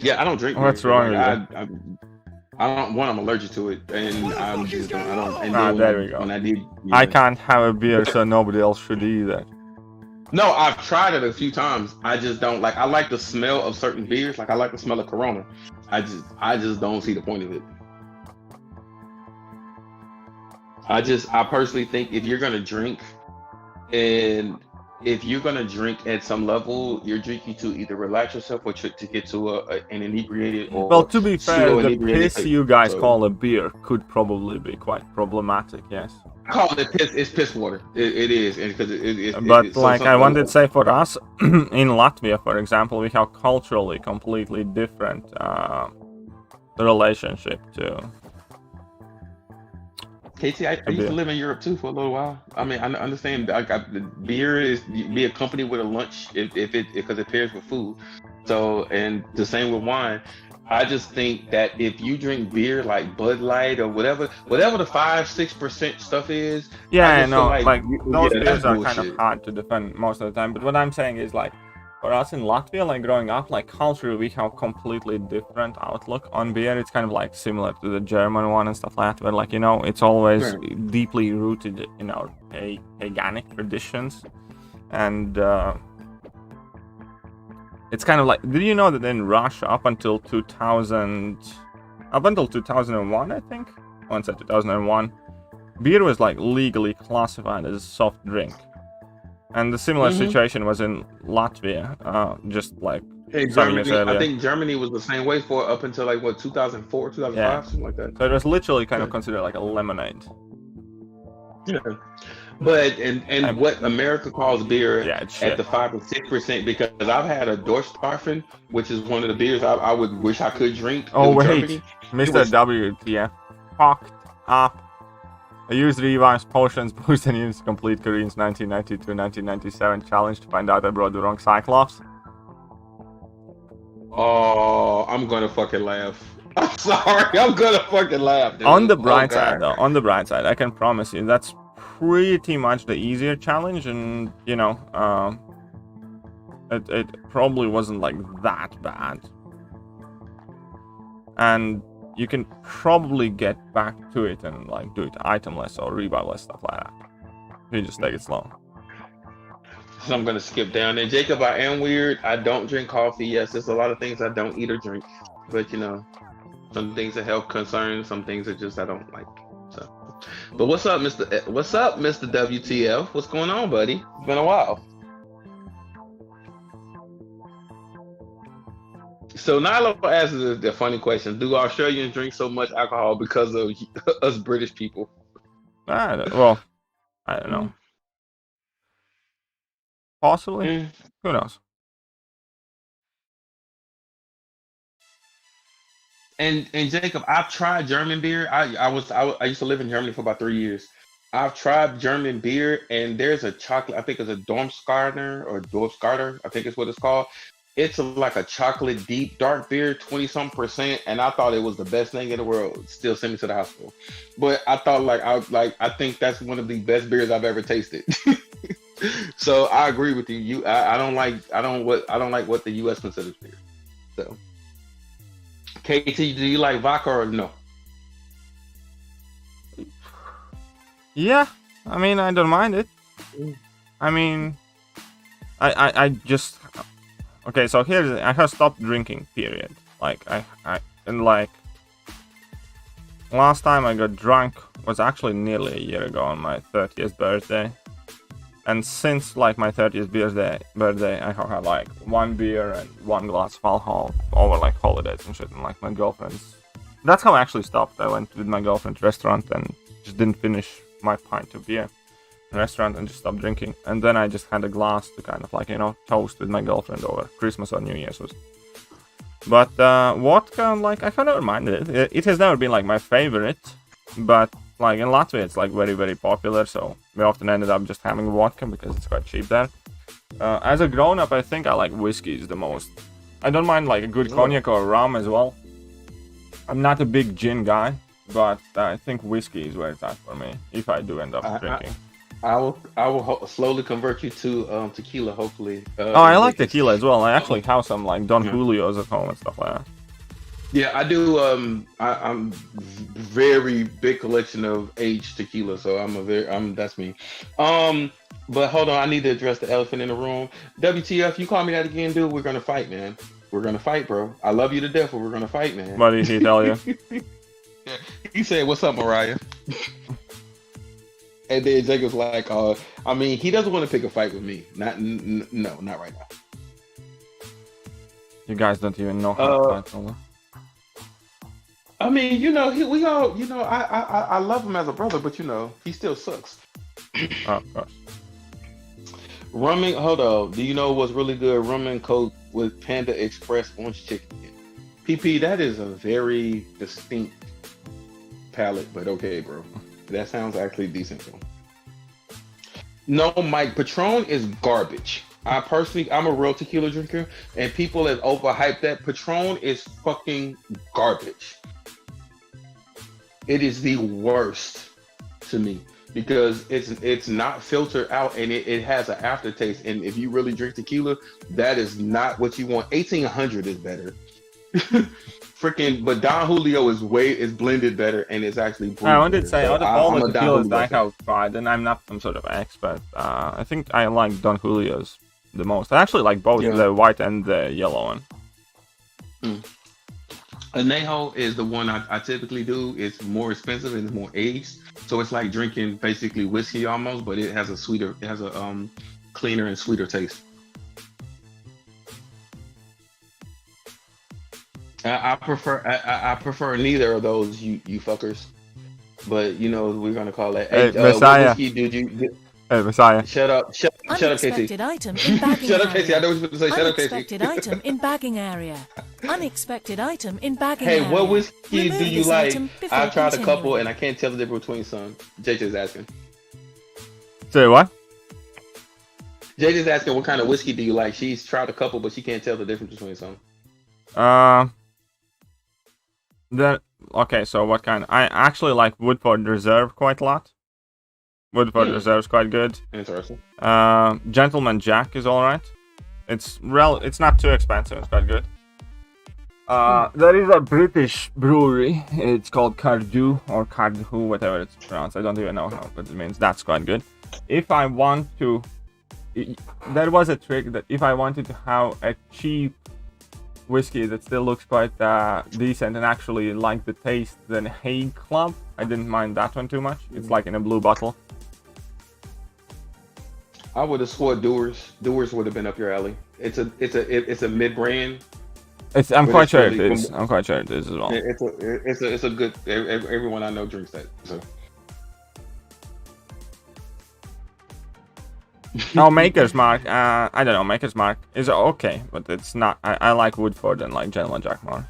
S4: Yeah, I don't drink beer.
S2: What's wrong with you?
S4: I'm allergic to it, and I don't. And
S2: there we go.
S4: When I did,
S2: I can't have a beer, so nobody else should either.
S4: No, I've tried it a few times. I just don't like. I like the smell of certain beers. Like I like the smell of Corona. I just don't see the point of it. I personally think if you're gonna drink, and if you're gonna drink at some level, you're drinking to either relax yourself or to get to an inebriated or.
S2: Well, to be fair, the piss you guys call a beer could probably be quite problematic. Yes.
S4: I call it piss. It's piss water. It is, because
S2: I wanted to say, for us in Latvia, for example, we have culturally completely different relationship to.
S4: KT, I used to live in Europe too for a little while. I mean, I understand. Beer is be accompanied with a lunch because it pairs with food. So, and the same with wine. I just think that if you drink beer like Bud Light or whatever the 5-6% stuff is,
S2: yeah, I know, like those beers are kind of hard to defend most of the time. But what I'm saying is, like, for us in Latvia, like growing up, like culturally, we have completely different outlook on beer. It's kind of like similar to the German one and stuff like that, but like, you know, it's always deeply rooted in our paganic traditions, and it's kind of like, did you know that in Russia up until 2001, I think, once 2001, beer was like legally classified as a soft drink. And the similar situation was in Latvia, just like some years earlier.
S4: I think Germany was the same way for up until like 2004, 2005, something like that.
S2: So it was literally kind of considered like a lemonade.
S4: Yeah, but and what America calls beer at the 5 or 6%, because I've had a Dorfstarfen, which is one of the beers I would wish I could drink.
S2: Oh wait, Germany. MrWTF, fucked up. I used revives, potions, boost, and used to complete Korean's 1992-1997 challenge to find out I brought the wrong Cyclops.
S4: Oh, I'm gonna fucking laugh. I'm sorry, I'm gonna fucking laugh. Dude.
S2: On the bright side, though, I can promise you that's pretty much the easier challenge, and you know, it probably wasn't like that bad, and you can probably get back to it and like do it itemless or reviveless, stuff like that. You just take it slow.
S4: So I'm gonna skip down there. Jacob, I am weird. I don't drink coffee. Yes, there's a lot of things I don't eat or drink, but you know, some things are health concerns, some things are just I don't like. So, but what's up, Mr. WTF? What's going on, buddy? It's been a while. So Nilo asks the funny question: do Australians drink so much alcohol because of us British people?
S2: I don't know. Possibly. Who knows?
S4: And Jacob, I've tried German beer. I used to live in Germany for about 3 years. I've tried German beer, and there's a chocolate. I think it's a Dorfskarter. I think it's what it's called. It's like a chocolate deep dark beer, 20-some%, and I thought it was the best thing in the world. Still sent me to the hospital, but I thought I think that's one of the best beers I've ever tasted. So I agree with you. I don't like what the U.S. considers beer. So, KT, do you like vodka or no?
S2: Yeah, I mean, I don't mind it. I mean, I just okay. So here's I have stopped drinking. Period. Like last time I got drunk was actually nearly a year ago on my 30th birthday. And since like my 30th birthday, I have had like 1 beer and 1 glass of alcohol over like holidays and shit. And like my girlfriend's, that's how I actually stopped. I went with my girlfriend to restaurant and just didn't finish my pint of beer in the restaurant and just stopped drinking. And then I just had a glass to kind of like, you know, toast with my girlfriend over Christmas or New Year's. But vodka, like I have never minded it. It has never been like my favorite, but like in Latvia, it's like very, very popular, so we often ended up just having vodka because it's quite cheap there. As a grown-up, I think I like whiskeys the most. I don't mind like a good cognac or rum as well. I'm not a big gin guy, but I think whiskey is where it's at for me if I do end up drinking.
S4: I will slowly convert you to tequila, hopefully.
S2: I like tequila as well. I actually have some like Don Julio's at home and stuff like that.
S4: Yeah, I do. I'm very big collection of aged tequila, so that's me. But hold on, I need to address the elephant in the room. WTF, you call me that again, dude? We're gonna fight, man. We're gonna fight, bro. I love you to death, but we're gonna fight, man.
S2: What did he tell you?
S4: Yeah, he said, "What's up, Mariah?" And then Jacob's like, I mean, he doesn't want to pick a fight with me. Not right now.
S2: You guys don't even know how to fight, although.
S4: I mean, you know, we all, you know, I love him as a brother, but you know, he still sucks.
S2: Oh, of course.
S4: Hold on. Do you know what's really good? Rum and Coke with Panda Express orange chicken. PP, that is a very distinct palate, but okay, bro. That sounds actually decent, though. No, Mike, Patron is garbage. I'm a real tequila drinker, and people have overhyped that. Patron is fucking garbage. It is the worst to me because it's not filtered out and it has an aftertaste. And if you really drink tequila, that is not what you want. 1800 is better. Freaking, but Don Julio is blended better and it's actually.
S2: I wanted to say out of all the tequilas I have tried, and I'm not some sort of expert. I think I like Don Julio's the most. I actually like both the white and the yellow one.
S4: Añejo is the one I typically do. It's more expensive and it's more aged, so it's like drinking basically whiskey almost, but it has a cleaner and sweeter taste. I prefer neither of those, you fuckers. But you know we're gonna call that.
S2: Hey, Messiah.
S4: Whiskey did you?
S2: Hey, Messiah.
S4: Shut up,
S8: Unexpected
S4: Casey.
S8: item in bagging
S4: Shut up,
S8: area.
S4: Casey. I know what you're supposed to say. Shut up, Casey.
S8: Unexpected item in bagging area. Unexpected item in bagging area.
S4: Hey, what whiskey
S8: Remove
S4: do you
S8: this
S4: like?
S8: item before
S4: I've tried a couple
S8: continuing.
S4: and I can't tell the difference between some. JJ's asking.
S2: Say what?
S4: JJ's asking what kind of whiskey do you like? She's tried a couple, but she can't tell the difference between some.
S2: Okay, so what kind? I actually like Woodford Reserve quite a lot. Woodford Reserve is quite good.
S4: Interesting.
S2: Gentleman Jack is alright. It's not too expensive. It's quite good. There is a British brewery. It's called Cardew or Cardew, whatever it's pronounced. I don't even know how, but it means that's quite good. If I want to That was a trick that if I wanted to have a cheap whiskey that still looks quite decent and actually like the taste, then Hague Club, I didn't mind that one too much. It's like in a blue bottle.
S4: I would have swore Doers would have been up your alley. It's a mid-brand.
S2: I'm quite sure
S4: really,
S2: it is. I'm quite sure it is as well.
S4: It's a good. Everyone I know drinks that. So.
S2: Oh, Maker's Mark. I don't know. Maker's Mark is okay, but it's not. I like Woodford and like Gentleman Jack more.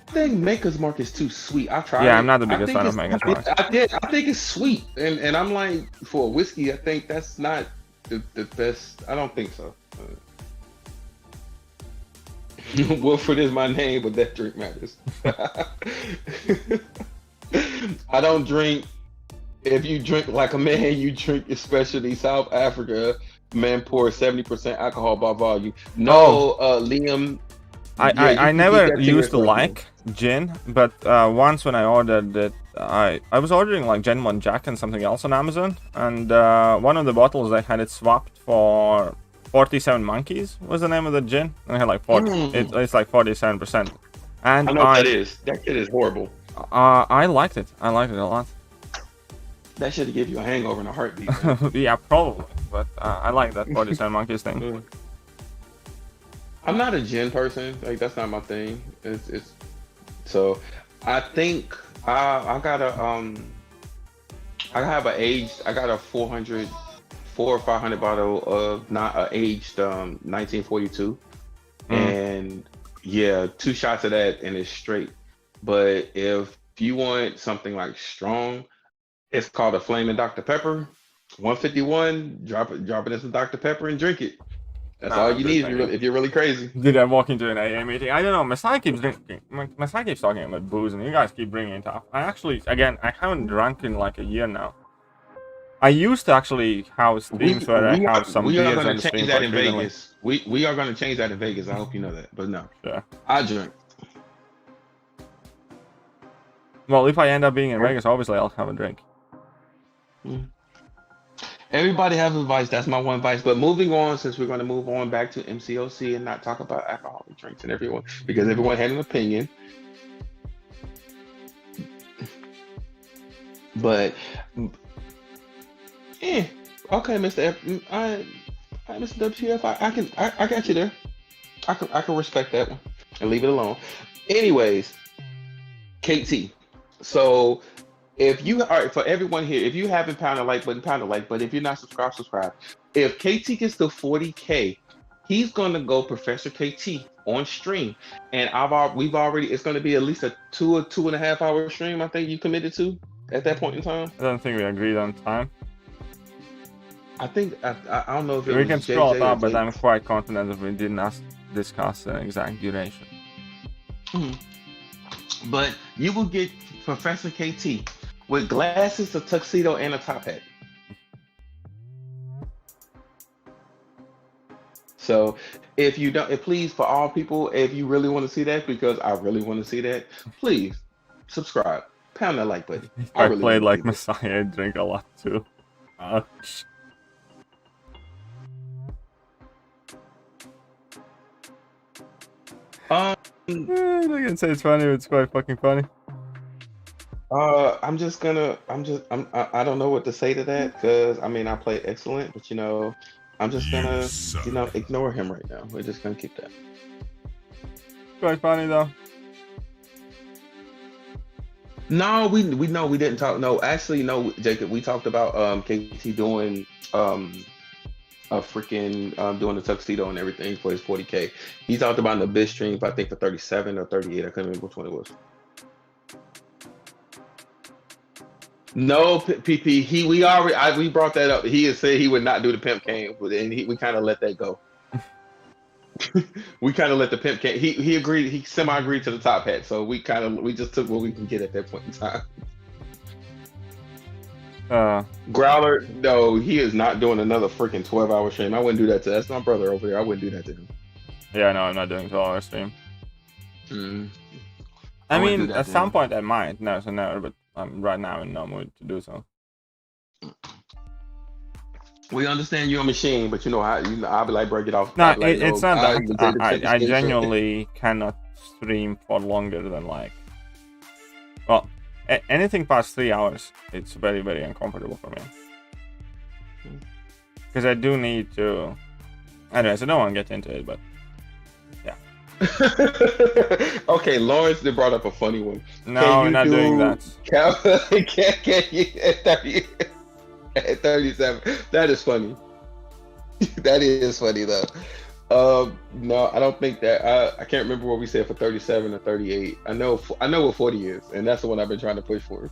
S4: I think Maker's Mark is too sweet. I tried.
S2: Yeah, I'm not the biggest fan of Maker's Mark.
S4: I think it's sweet, and I'm like, for a whiskey, I think that's not the best. I don't think so. Woodford is my name, but that drink matters. I don't drink. If you drink like a man, you drink especially South Africa. Man pours 70% alcohol by volume. No, Liam.
S2: I never used to like gin, but once when I ordered it, I was ordering like Gentleman Jack and something else on Amazon, and one of the bottles they had it swapped for 47 Monkeys was the name of the gin. And I had like 40. It's like 47%. And
S4: I know what that is. That shit is horrible.
S2: I liked it. I liked it a lot.
S4: That should give you a hangover in a heartbeat.
S2: Yeah, probably. But I like that 47 Monkeys thing.
S4: I'm not a gin person. Like that's not my thing. It's so I think I got a I got a 400 or 500 bottle of not aged 1942, and yeah, 2 shots of that and it's straight. But if you want something like strong, it's called a Flamin' Dr. Pepper, 151. Drop it in some Dr. Pepper and drink it. That's all you need if you're really crazy.
S2: Did I walk into an AA meeting? I don't know. Masai keeps drinking. Masai keeps talking about booze, and you guys keep bringing it up. I haven't drunk in like a year now. I used to actually have streams where I have some beers.
S4: We are going to change that in Vegas. We are going to change that in Vegas. I hope you know that. But no, I drink.
S2: Well, if I end up being in Vegas, obviously I'll have a drink.
S4: Everybody have advice. That's my one advice. But moving on, since we're going to move on back to MCOC and not talk about alcoholic drinks and everyone, because everyone had an opinion. But okay, Mr. WTF, I got you there. I can respect that one and leave it alone. Anyways, KT. So if you are, for everyone here, if you haven't pound the like button, pound the like button. If you're not subscribed, subscribe. If KT gets to 40K, he's gonna go Professor KT on stream, and it's gonna be at least a 2 or 2.5 hour stream. I think you committed to at that point in time.
S2: I don't think we agreed on time.
S4: I think I don't know if
S2: we can scroll it up, but I'm quite confident that we did not discuss the exact duration.
S4: But you will get Professor KT with glasses, a tuxedo, and a top hat. So if you don't, please, for all people, if you really want to see that, because I really want to see that, please subscribe, pound that like button.
S2: I really played like Messiah, I drink a lot too. Ouch. I can say it's funny, but it's quite fucking funny.
S4: I don't know what to say to that, because I mean I play excellent, but I'm just gonna ignore him right now. We're just gonna keep that.
S2: Quite funny though.
S4: No, we didn't talk. No, actually, no, Jacob. We talked about KT doing doing the tuxedo and everything for his 40K. He talked about in the bid stream, I think for 37 or 38. I couldn't remember which one it was. No, PP. We brought that up. He had said he would not do the pimp cane, and we kind of let that go. We kind of let the pimp cane. He agreed. He semi-agreed to the top hat. So we just took what we can get at that point in time. Growler, no, he is not doing another freaking 12-hour stream. I wouldn't do that to. That's my brother over there. I wouldn't do that to him.
S2: Yeah, no, I'm not doing 12-hour stream. I mean, at some point I might. No, so never. But I'm right now in no mood to do so.
S4: We understand you're a machine, but you know how I'll be like, break it off.
S2: No,
S4: I'll be like,
S2: it's not that. I
S4: screenshot.
S2: genuinely cannot stream for longer than like. Well, anything past 3 hours, it's very, very uncomfortable for me. Because I do need to. Anyways, I don't want to get into it, but yeah.
S4: Okay, Lawrence, they brought up a funny one.
S2: No, we're not doing that.
S4: Can you at 37? That is funny. That is funny though. No, I don't think that. I can't remember what we said for 37 or 38. I know what 40 is, and that's the one I've been trying to push for.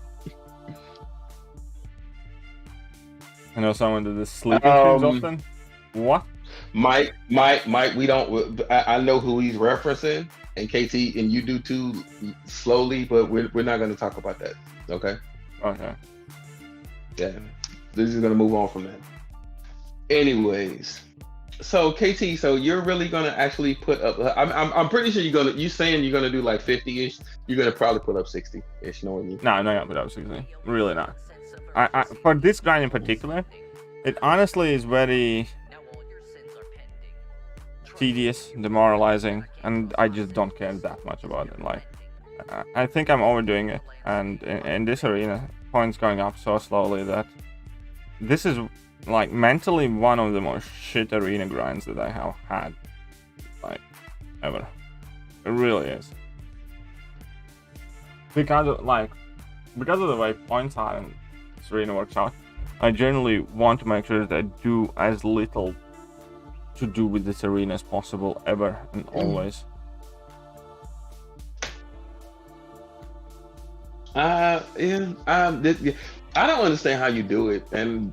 S2: I know someone that is sleeping streams often. What?
S4: Mike, we don't. I know who he's referencing, and KT, and you do too, slowly, but we're not going to talk about that. Okay.
S2: Okay.
S4: Yeah, this is going to move on from that. Anyways, so KT, so you're really going to actually put up. I'm pretty sure you saying you're going to do like 50-ish. You're going to probably put up 60-ish, knowing you.
S2: No, I'm not going to put up 60. Really not. I for this grind in particular, it honestly is very tedious, demoralizing, and I just don't care that much about it. Like, I think I'm overdoing it, and in this arena, points going up so slowly that this is like mentally one of the most shit arena grinds that I have had, like, ever. It really is. Because of the way points are and this arena works out, I generally want to make sure that I do as little to do with this arena as possible, ever and always.
S4: I don't understand how you do it, and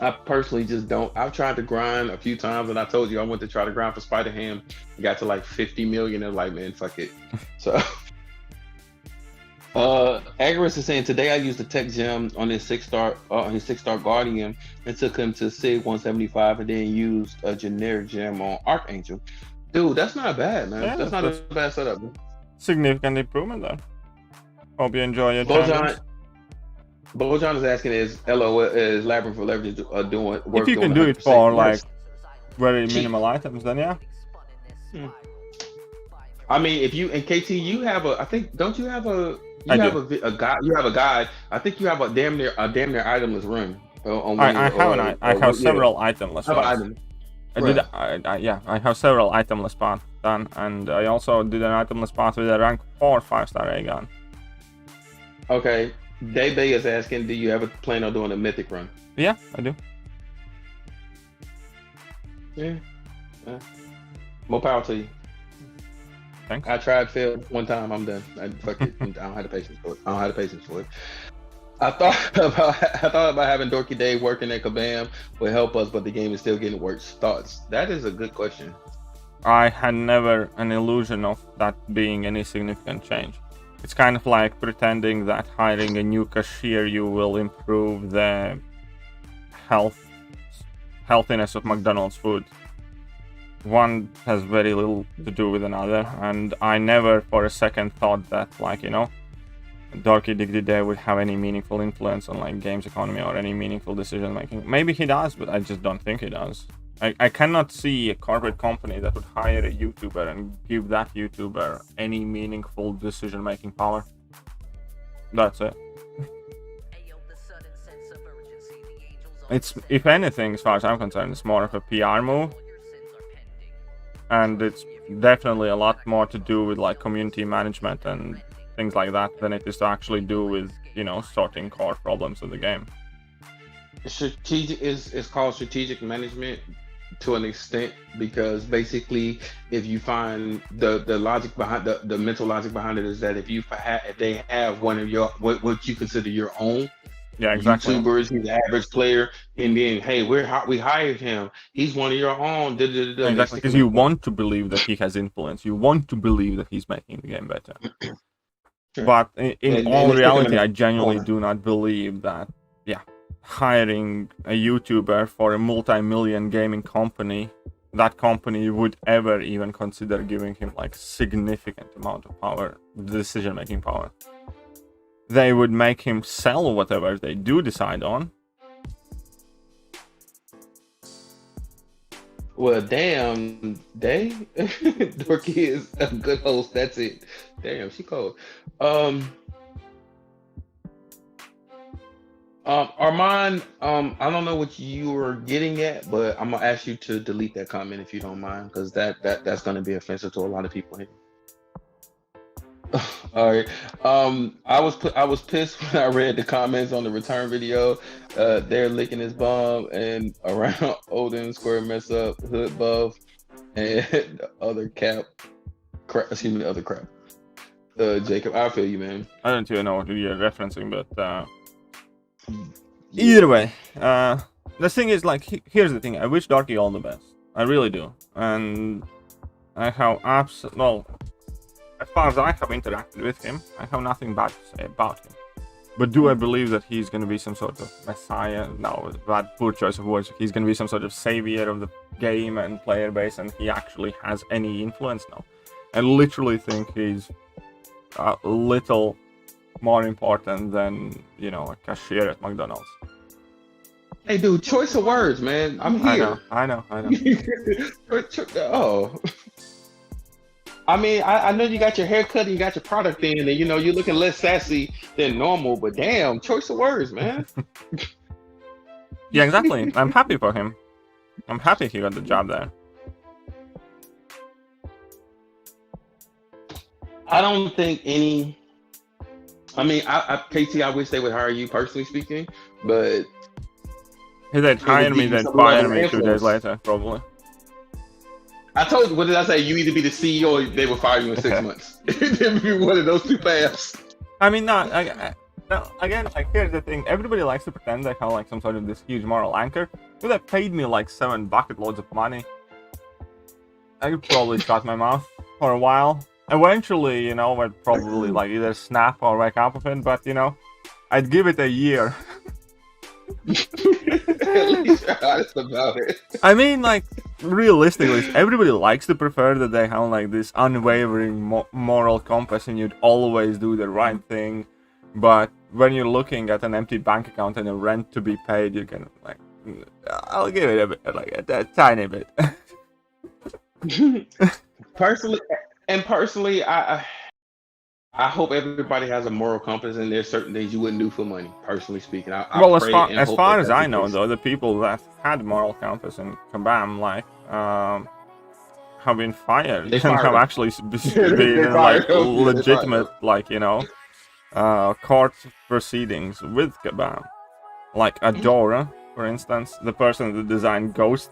S4: I personally just don't. I've tried to grind a few times, and I told you I went to try to grind for Spider-Ham, got to like 50 million, and like, man, fuck it. So Agorist is saying today I used the tech gem on his 6-star Guardian and took him to Sig 175, and then used a generic gem on Archangel. Dude, that's not bad, man.
S2: Yeah,
S4: that's not a bad setup.
S2: Significant improvement there. Hope you enjoy your
S4: Bojan is asking, is Labyrinth for Leverage doing work?
S2: If you can do it for like very minimal items, then yeah.
S4: I mean, if you and KT, you have a. I think don't you have a. You have a guide. You have a guide. I think you have a damn near itemless run.
S2: I have several itemless runs. I have several itemless paths done, and I also did an itemless path with a rank 4 5-star ray gun.
S4: Okay, Day is asking, do you ever plan on doing a mythic run?
S2: Yeah, I do.
S4: Yeah. More power to you.
S2: Thanks.
S4: I tried, failed one time. I'm done. I don't have the patience for it. I thought about having Dorky Dave working at Kabam would help us, but the game is still getting worse. Thoughts? That is a good question.
S2: I had never an illusion of that being any significant change. It's kind of like pretending that hiring a new cashier you will improve the healthiness of McDonald's food. One has very little to do with another, and I never for a second thought that, like, you know, Dorky Diggity Day would have any meaningful influence on like games economy or any meaningful decision making. Maybe he does, but I just don't think he does. I cannot see a corporate company that would hire a YouTuber and give that YouTuber any meaningful decision making power. That's it. It's, if anything, as far as I'm concerned, it's more of a PR move. And it's definitely a lot more to do with like community management and things like that than it is to actually do with, you know, sorting core problems of the game.
S4: Strategic is called strategic management to an extent, because basically if you find the logic behind the mental logic behind it is that if they have one of your what you consider your own,
S2: yeah, exactly,
S4: YouTubers, he's an average player, and then hey, we hired him, he's one of your own.
S2: Exactly, because you want to believe that he has influence. You want to believe that he's making the game better. Sure. But in all reality, I genuinely do not believe that. Yeah, hiring a YouTuber for a multi-million gaming company, that company would ever even consider giving him like significant amount of power, decision-making power. They would make him sell whatever they do decide on,
S4: Well, damn, Day. Dorky is a good host. That's it. Damn, she cold. Armand, I don't know what you were getting at, but I'm gonna ask you to delete that comment if you don't mind, because that's gonna be offensive to a lot of people here. All right. I was pissed when I read the comments on the return video. They're licking his bum and around Odin, Square Mess Up, Hood Buff, and other crap. Excuse me, other crap. Jacob, I feel you, man.
S2: I don't even know what you're referencing, but either way, the thing is, like, here's the thing. I wish Darky all the best. I really do. And I have well, as far as I have interacted with him, I have nothing bad to say about him. But do I believe that he's going to be some sort of messiah? No, that poor choice of words. He's going to be some sort of savior of the game and player base, and he actually has any influence? No. I literally think he's a little more important than, you know, a cashier at McDonald's.
S4: Hey, dude, choice of words, man. I'm here.
S2: I know.
S4: Oh. I mean, I know you got your haircut and you got your product in, and you know you're looking less sassy than normal. But damn, choice of words, man.
S2: Yeah, exactly. I'm happy for him. I'm happy he got the job there.
S4: I don't think any. I mean, KT, I wish they would hire you, personally speaking, but
S2: if they'd hire me, they'd fire me 2 days later, probably.
S4: I told you, what did I say? You either be the CEO or they will fire you in 6 months. It'd be one of those two paths.
S2: I mean, no, again, like, here's the thing. Everybody likes to pretend they have, like, some sort of this huge moral anchor. If they paid me, like, 7 bucket loads of money, I could probably shut my mouth for a while. Eventually, you know, I'd probably, like, either snap or wake up with it, but, you know, I'd give it a year.
S4: At least you're honest about it.
S2: I mean, like, realistically, everybody likes to prefer that they have, like, this unwavering moral compass and you'd always do the right thing. But when you're looking at an empty bank account and a rent to be paid, you can, like, I'll give it a bit, like, a tiny bit.
S4: Personally, I hope everybody has a moral compass, and there's certain things you wouldn't do for money. Personally speaking,
S2: well, as far as I know, though, the people that had moral compass in Kabam, like, have been fired and have actually been in, like, legitimate, like, you know, court proceedings with Kabam, like Adora, for instance, the person that designed Ghost.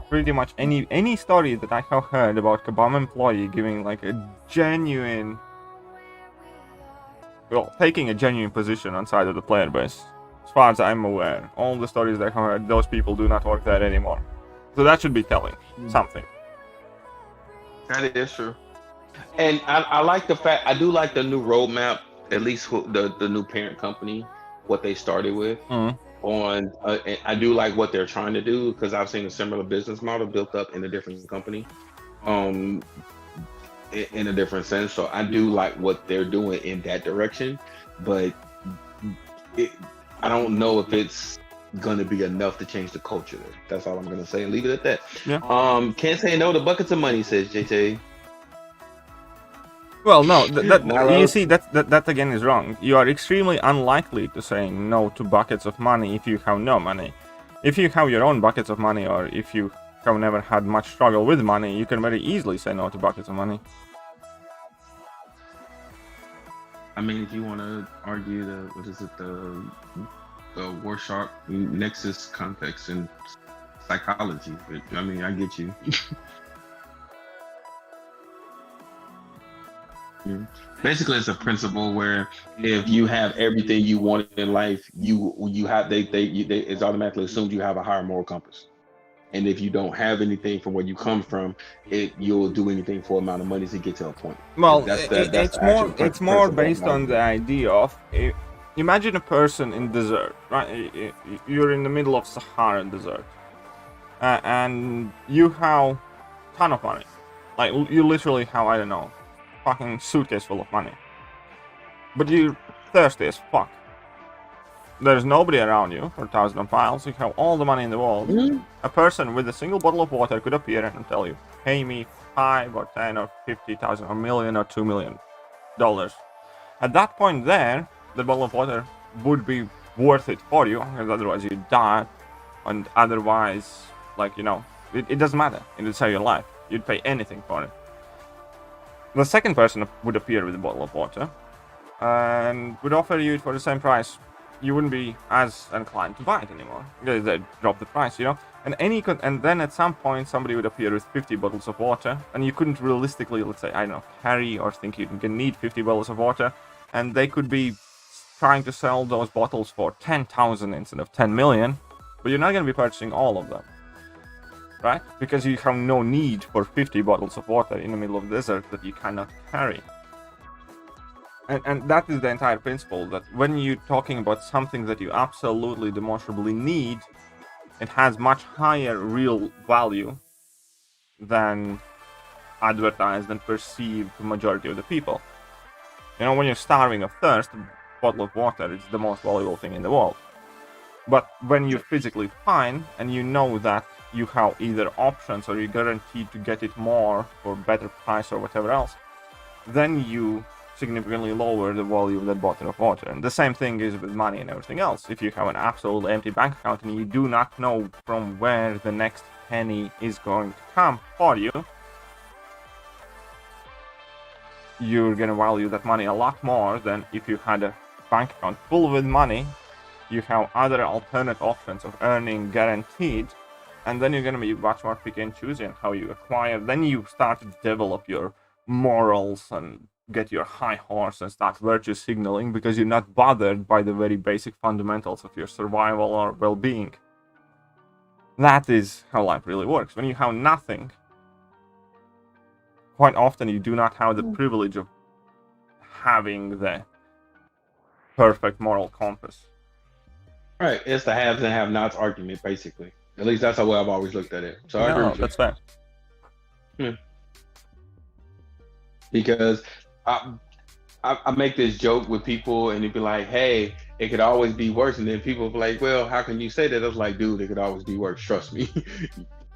S2: Pretty much any story that I have heard about Kabam employee giving, like, a genuine, well, taking a genuine position on side of the player base. As far as I'm aware, all the stories that I have heard, those people do not work there anymore. So that should be telling something.
S4: That is true. And I like the fact, I do like the new roadmap, at least the new parent company, what they started with. On I do like what they're trying to do, because I've seen a similar business model built up in a different company, in a different sense. So I do like what they're doing in that direction, but I don't know if it's gonna be enough to change the culture there. That's all I'm gonna say, and leave it at that.
S2: Yeah.
S4: Can't say no to buckets of money, says JJ.
S2: Well, no, you see, that again is wrong. You are extremely unlikely to say no to buckets of money if you have no money. If you have your own buckets of money, or if you have never had much struggle with money, you can very easily say no to buckets of money.
S4: I mean, if you want to argue the Rorschach Nexus context in psychology, I mean, I get you. Basically, it's a principle where if you have everything you want in life, it's automatically assumed you have a higher moral compass. And if you don't have anything from where you come from, you'll do anything for amount of money to get to a point.
S2: Well, it's more based on the idea of, imagine a person in desert, right? You're in the middle of Saharan desert, and you have a ton of money. Like, you literally have, I don't know, fucking suitcase full of money, but you're thirsty as fuck. there's nobody around you for 1,000 miles, you have all the money in the world, a person with a single bottle of water could appear and tell you, pay me 5 or 10 or 50,000 or million or $2 million. At that point there, the bottle of water would be worth it for you, because otherwise you'd die, and otherwise, like, you know, it doesn't matter, it would save your life. You'd pay anything for it. The second person would appear with a bottle of water, and would offer you it for the same price. You wouldn't be as inclined to buy it anymore, because they'd drop the price, you know? And then at some point somebody would appear with 50 bottles of water, and you couldn't realistically, let's say, I don't know, carry or think you can need 50 bottles of water, and they could be trying to sell those bottles for 10,000 instead of 10 million, but you're not going to be purchasing all of them, right? Because you have no need for 50 bottles of water in the middle of the desert that you cannot carry. And that is the entire principle, that when you're talking about something that you absolutely demonstrably need, it has much higher real value than advertised and perceived the majority of the people. You know, when you're starving of thirst, a bottle of water is the most valuable thing in the world. But when you're physically fine and you know that you have either options or you're guaranteed to get it more for better price or whatever else, then you significantly lower the value of that bottle of water. And the same thing is with money and everything else. If you have an absolute empty bank account and you do not know from where the next penny is going to come for you, you're gonna value that money a lot more than if you had a bank account full with money. You have other alternate options of earning guaranteed, and then you're gonna be much more picky and choosy on how you acquire. Then you start to develop your morals and get your high horse and start virtue signaling, because you're not bothered by the very basic fundamentals of your survival or well-being. That is how life really works. When you have nothing, quite often you do not have the privilege of having the perfect moral compass.
S4: Right, it's the haves and have-nots argument, basically. At least that's how I've always looked at it. So I agree with you.
S2: That's fair.
S4: Because I make this joke with people, and it'd be like, hey, it could always be worse. And then people be like, well, how can you say that? I was like, dude, it could always be worse. Trust me.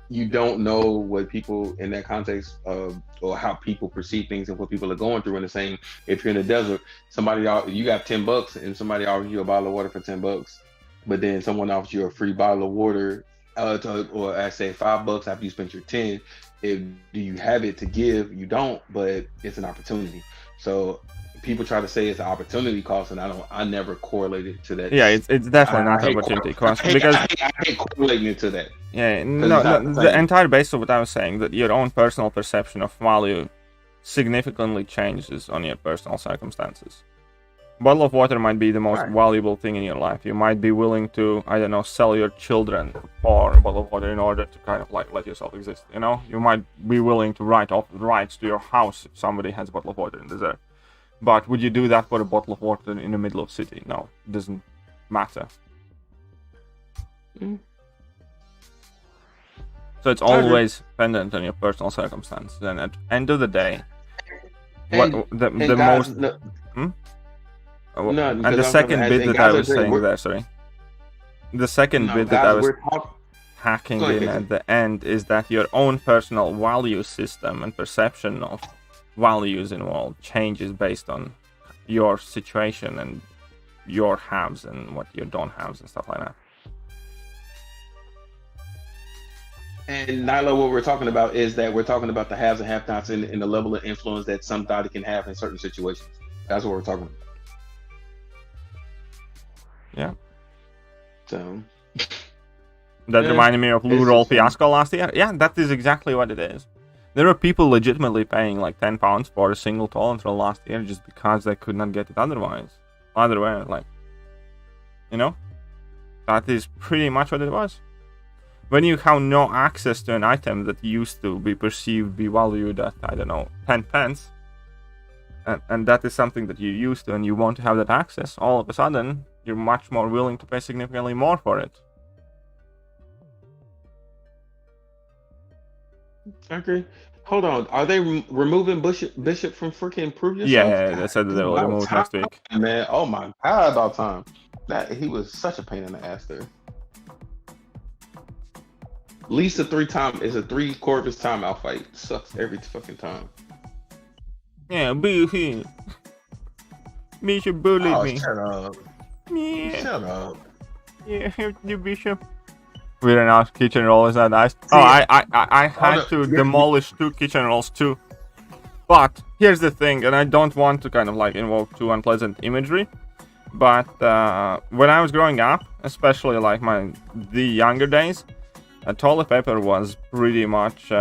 S4: You don't know what people in that context or how people perceive things and what people are going through. And the same, if you're in the desert, you got $10 and somebody offers you a bottle of water for $10, but then someone offers you a free bottle of water, or I say $5 after you spent your 10. Do you have it to give? You don't, but it's an opportunity. So people try to say it's an opportunity cost, and I never correlate it to that.
S2: Yeah, it's definitely not an opportunity cost, because
S4: I hate correlating it to that.
S2: Yeah, no, the entire base of what I was saying, that your own personal perception of value significantly changes on your personal circumstances. A bottle of water might be the most valuable thing in your life. You might be willing to, I don't know, sell your children for a bottle of water in order to kind of like let yourself exist, you know? You might be willing to write off the rights to your house if somebody has a bottle of water in the desert. But would you do that for a bottle of water in the middle of the city? No, it doesn't matter. So it's always dependent on your personal circumstance. Then at the end of the day, the second bit that I was saying there, sorry. The second bit that I was hacking in at the end is that your own personal value system and perception of values involved changes based on your situation and your haves and what you don't have and stuff like that.
S4: And Nyla, what we're talking about is that we're talking about the haves and have-nots in the level of influence that somebody can have in certain situations. That's what we're talking about.
S2: Yeah.
S4: So
S2: that reminded me of Lou Roll fiasco last year. Yeah, that is exactly what it is. There were people legitimately paying like £10 for a single toilet roll last year just because they could not get it otherwise. Otherwise, like, you know, that is pretty much what it was. When you have no access to an item that used to be perceived, be valued at, I don't know, 10 pence, and that is something that you're used to and you want to have that access, all of a sudden, you're much more willing to pay significantly more for it.
S4: I agree. Hold on, are they removing Bishop from freaking Prove Yourself?
S2: Yeah, they said that they will remove next week.
S4: Man, oh my god, about time. That he was such a pain in the ass there. At least a 3/4 of his timeout fight. Sucks every fucking time.
S2: Yeah, boo hoo. Bishop bullied me.
S4: Shut up.
S2: Yeah.
S4: Shut up.
S2: Yeah, you Bishop. Really enough, kitchen roll is not nice. Oh, I had to demolish 2 kitchen rolls too. But here's the thing, and I don't want to kind of like invoke too unpleasant imagery. But when I was growing up, especially like the younger days, toilet paper was pretty much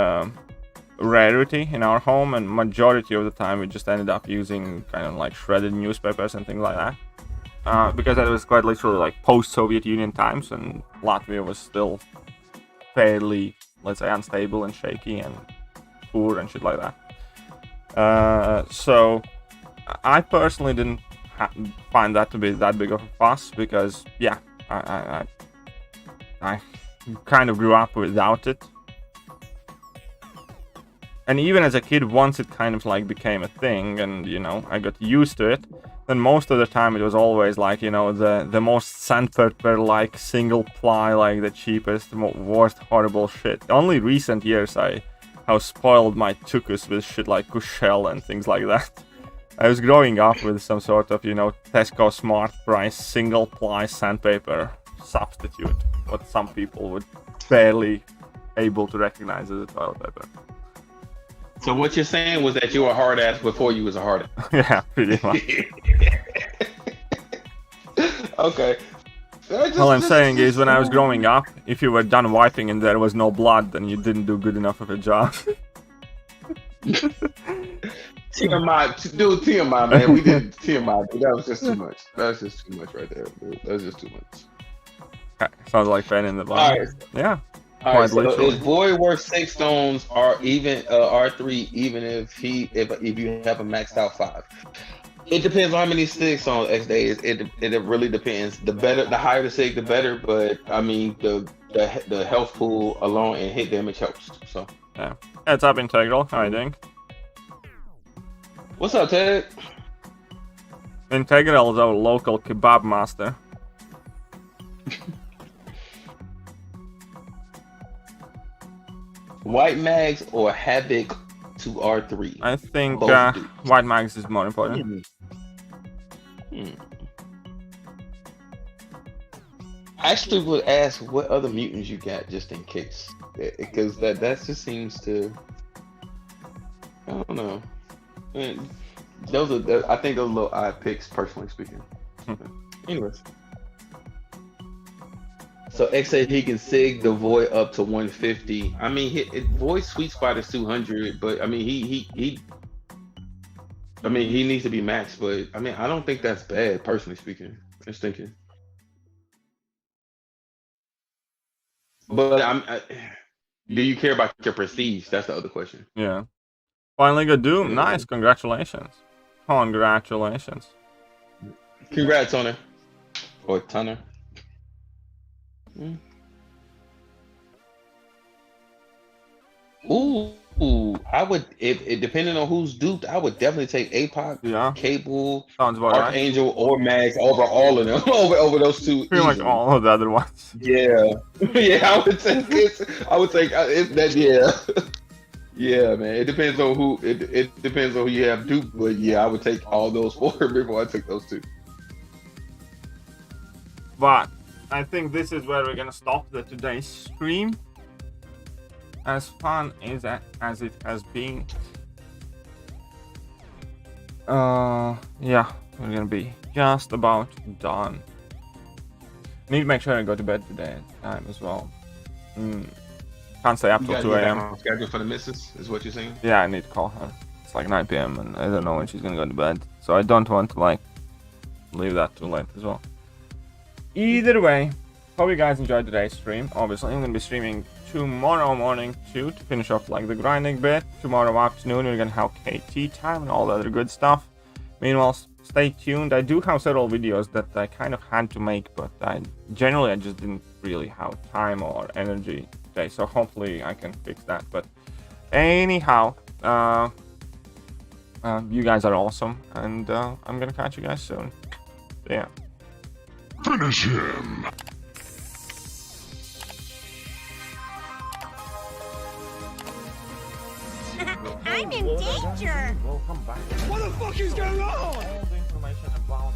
S2: rarity in our home, and majority of the time we just ended up using kind of like shredded newspapers and things like that. Because that was quite literally like post-Soviet Union times, and Latvia was still fairly, let's say, unstable and shaky and poor and shit like that. So I personally didn't find that to be that big of a fuss, because yeah, I kind of grew up without it. And even as a kid, once it kind of like became a thing and, you know, I got used to it, then most of the time it was always like, you know, the most sandpaper like single ply, like the cheapest, worst horrible shit. Only recent years I have spoiled my tukus with shit like Cushell and things like that. I was growing up with some sort of, you know, Tesco Smart Price single ply sandpaper substitute, what some people would barely able to recognize as a toilet paper.
S4: So what you're saying was that you were a hard ass before you was a hard ass.
S2: Yeah, pretty much.
S4: Okay.
S2: All I'm saying is, when I was growing up, if you were done wiping and there was no blood, then you didn't do good enough of a job.
S4: TMI, dude, TMI, man. We did TMI, but that was just too much. That was just too much right there, dude. That was just too much.
S2: Okay, sounds like fan in the bottom.
S4: All right.
S2: Yeah.
S4: All right, so is Void worth 6 stones or even R3 even if you have a maxed out 5? It depends on how many SIG on X days. It really depends. The higher the SIG, the better. But I mean, the health pool alone and hit damage helps. So
S2: yeah, it's up Integral. How are you doing?
S4: What's up, Ted?
S2: Integral is our local kebab master.
S4: White mags or havoc to R3?
S2: I think white mags is more important.
S4: I actually would ask what other mutants you got just in case, because that just seems to, I don't know. I think those are little odd picks, personally speaking. Anyways. So X said he can sig the Void up to 150. I mean, Void sweet spot is 200, but I mean he needs to be maxed. But I mean, I don't think that's bad, personally speaking. Just thinking. But do you care about your prestige? That's the other question.
S2: Yeah. Finally got Doom. Nice. Congratulations. Congratulations.
S4: Congrats, Tonner. Or Tunner. Ooh, I would, if depending on who's duped, I would definitely take APOC,
S2: yeah,
S4: Cable,
S2: Archangel,
S4: right, or Mags over all of them, over those two.
S2: Pretty much all of the other ones.
S4: Yeah, yeah, I would take that. Yeah, yeah, man. It depends on who. It depends on who you have duped, but yeah, I would take all those 4 before I take those 2.
S2: But I think this is where we're gonna stop today's stream. As fun as it has been. Yeah, we're gonna be just about done. Need to make sure I go to bed today at time as well. Can't stay up till 2 a.m.
S4: Schedule for the missus is what you're saying?
S2: Yeah, I need to call her. It's like 9 p.m. and I don't know when she's gonna go to bed, so I don't want to like leave that too late as well. Either way, hope you guys enjoyed today's stream. Obviously, I'm gonna be streaming tomorrow morning too to finish off like the grinding bit. Tomorrow afternoon we're gonna have KT time and all the other good stuff. Meanwhile, stay tuned. I do have several videos that I kind of had to make, but I just didn't really have time or energy today, so hopefully I can fix that. But anyhow, you guys are awesome, and I'm gonna catch you guys soon. Yeah.
S1: Finish him!
S5: I'm in danger.
S2: We'll come back.
S6: What the fuck is going on?
S2: All the information about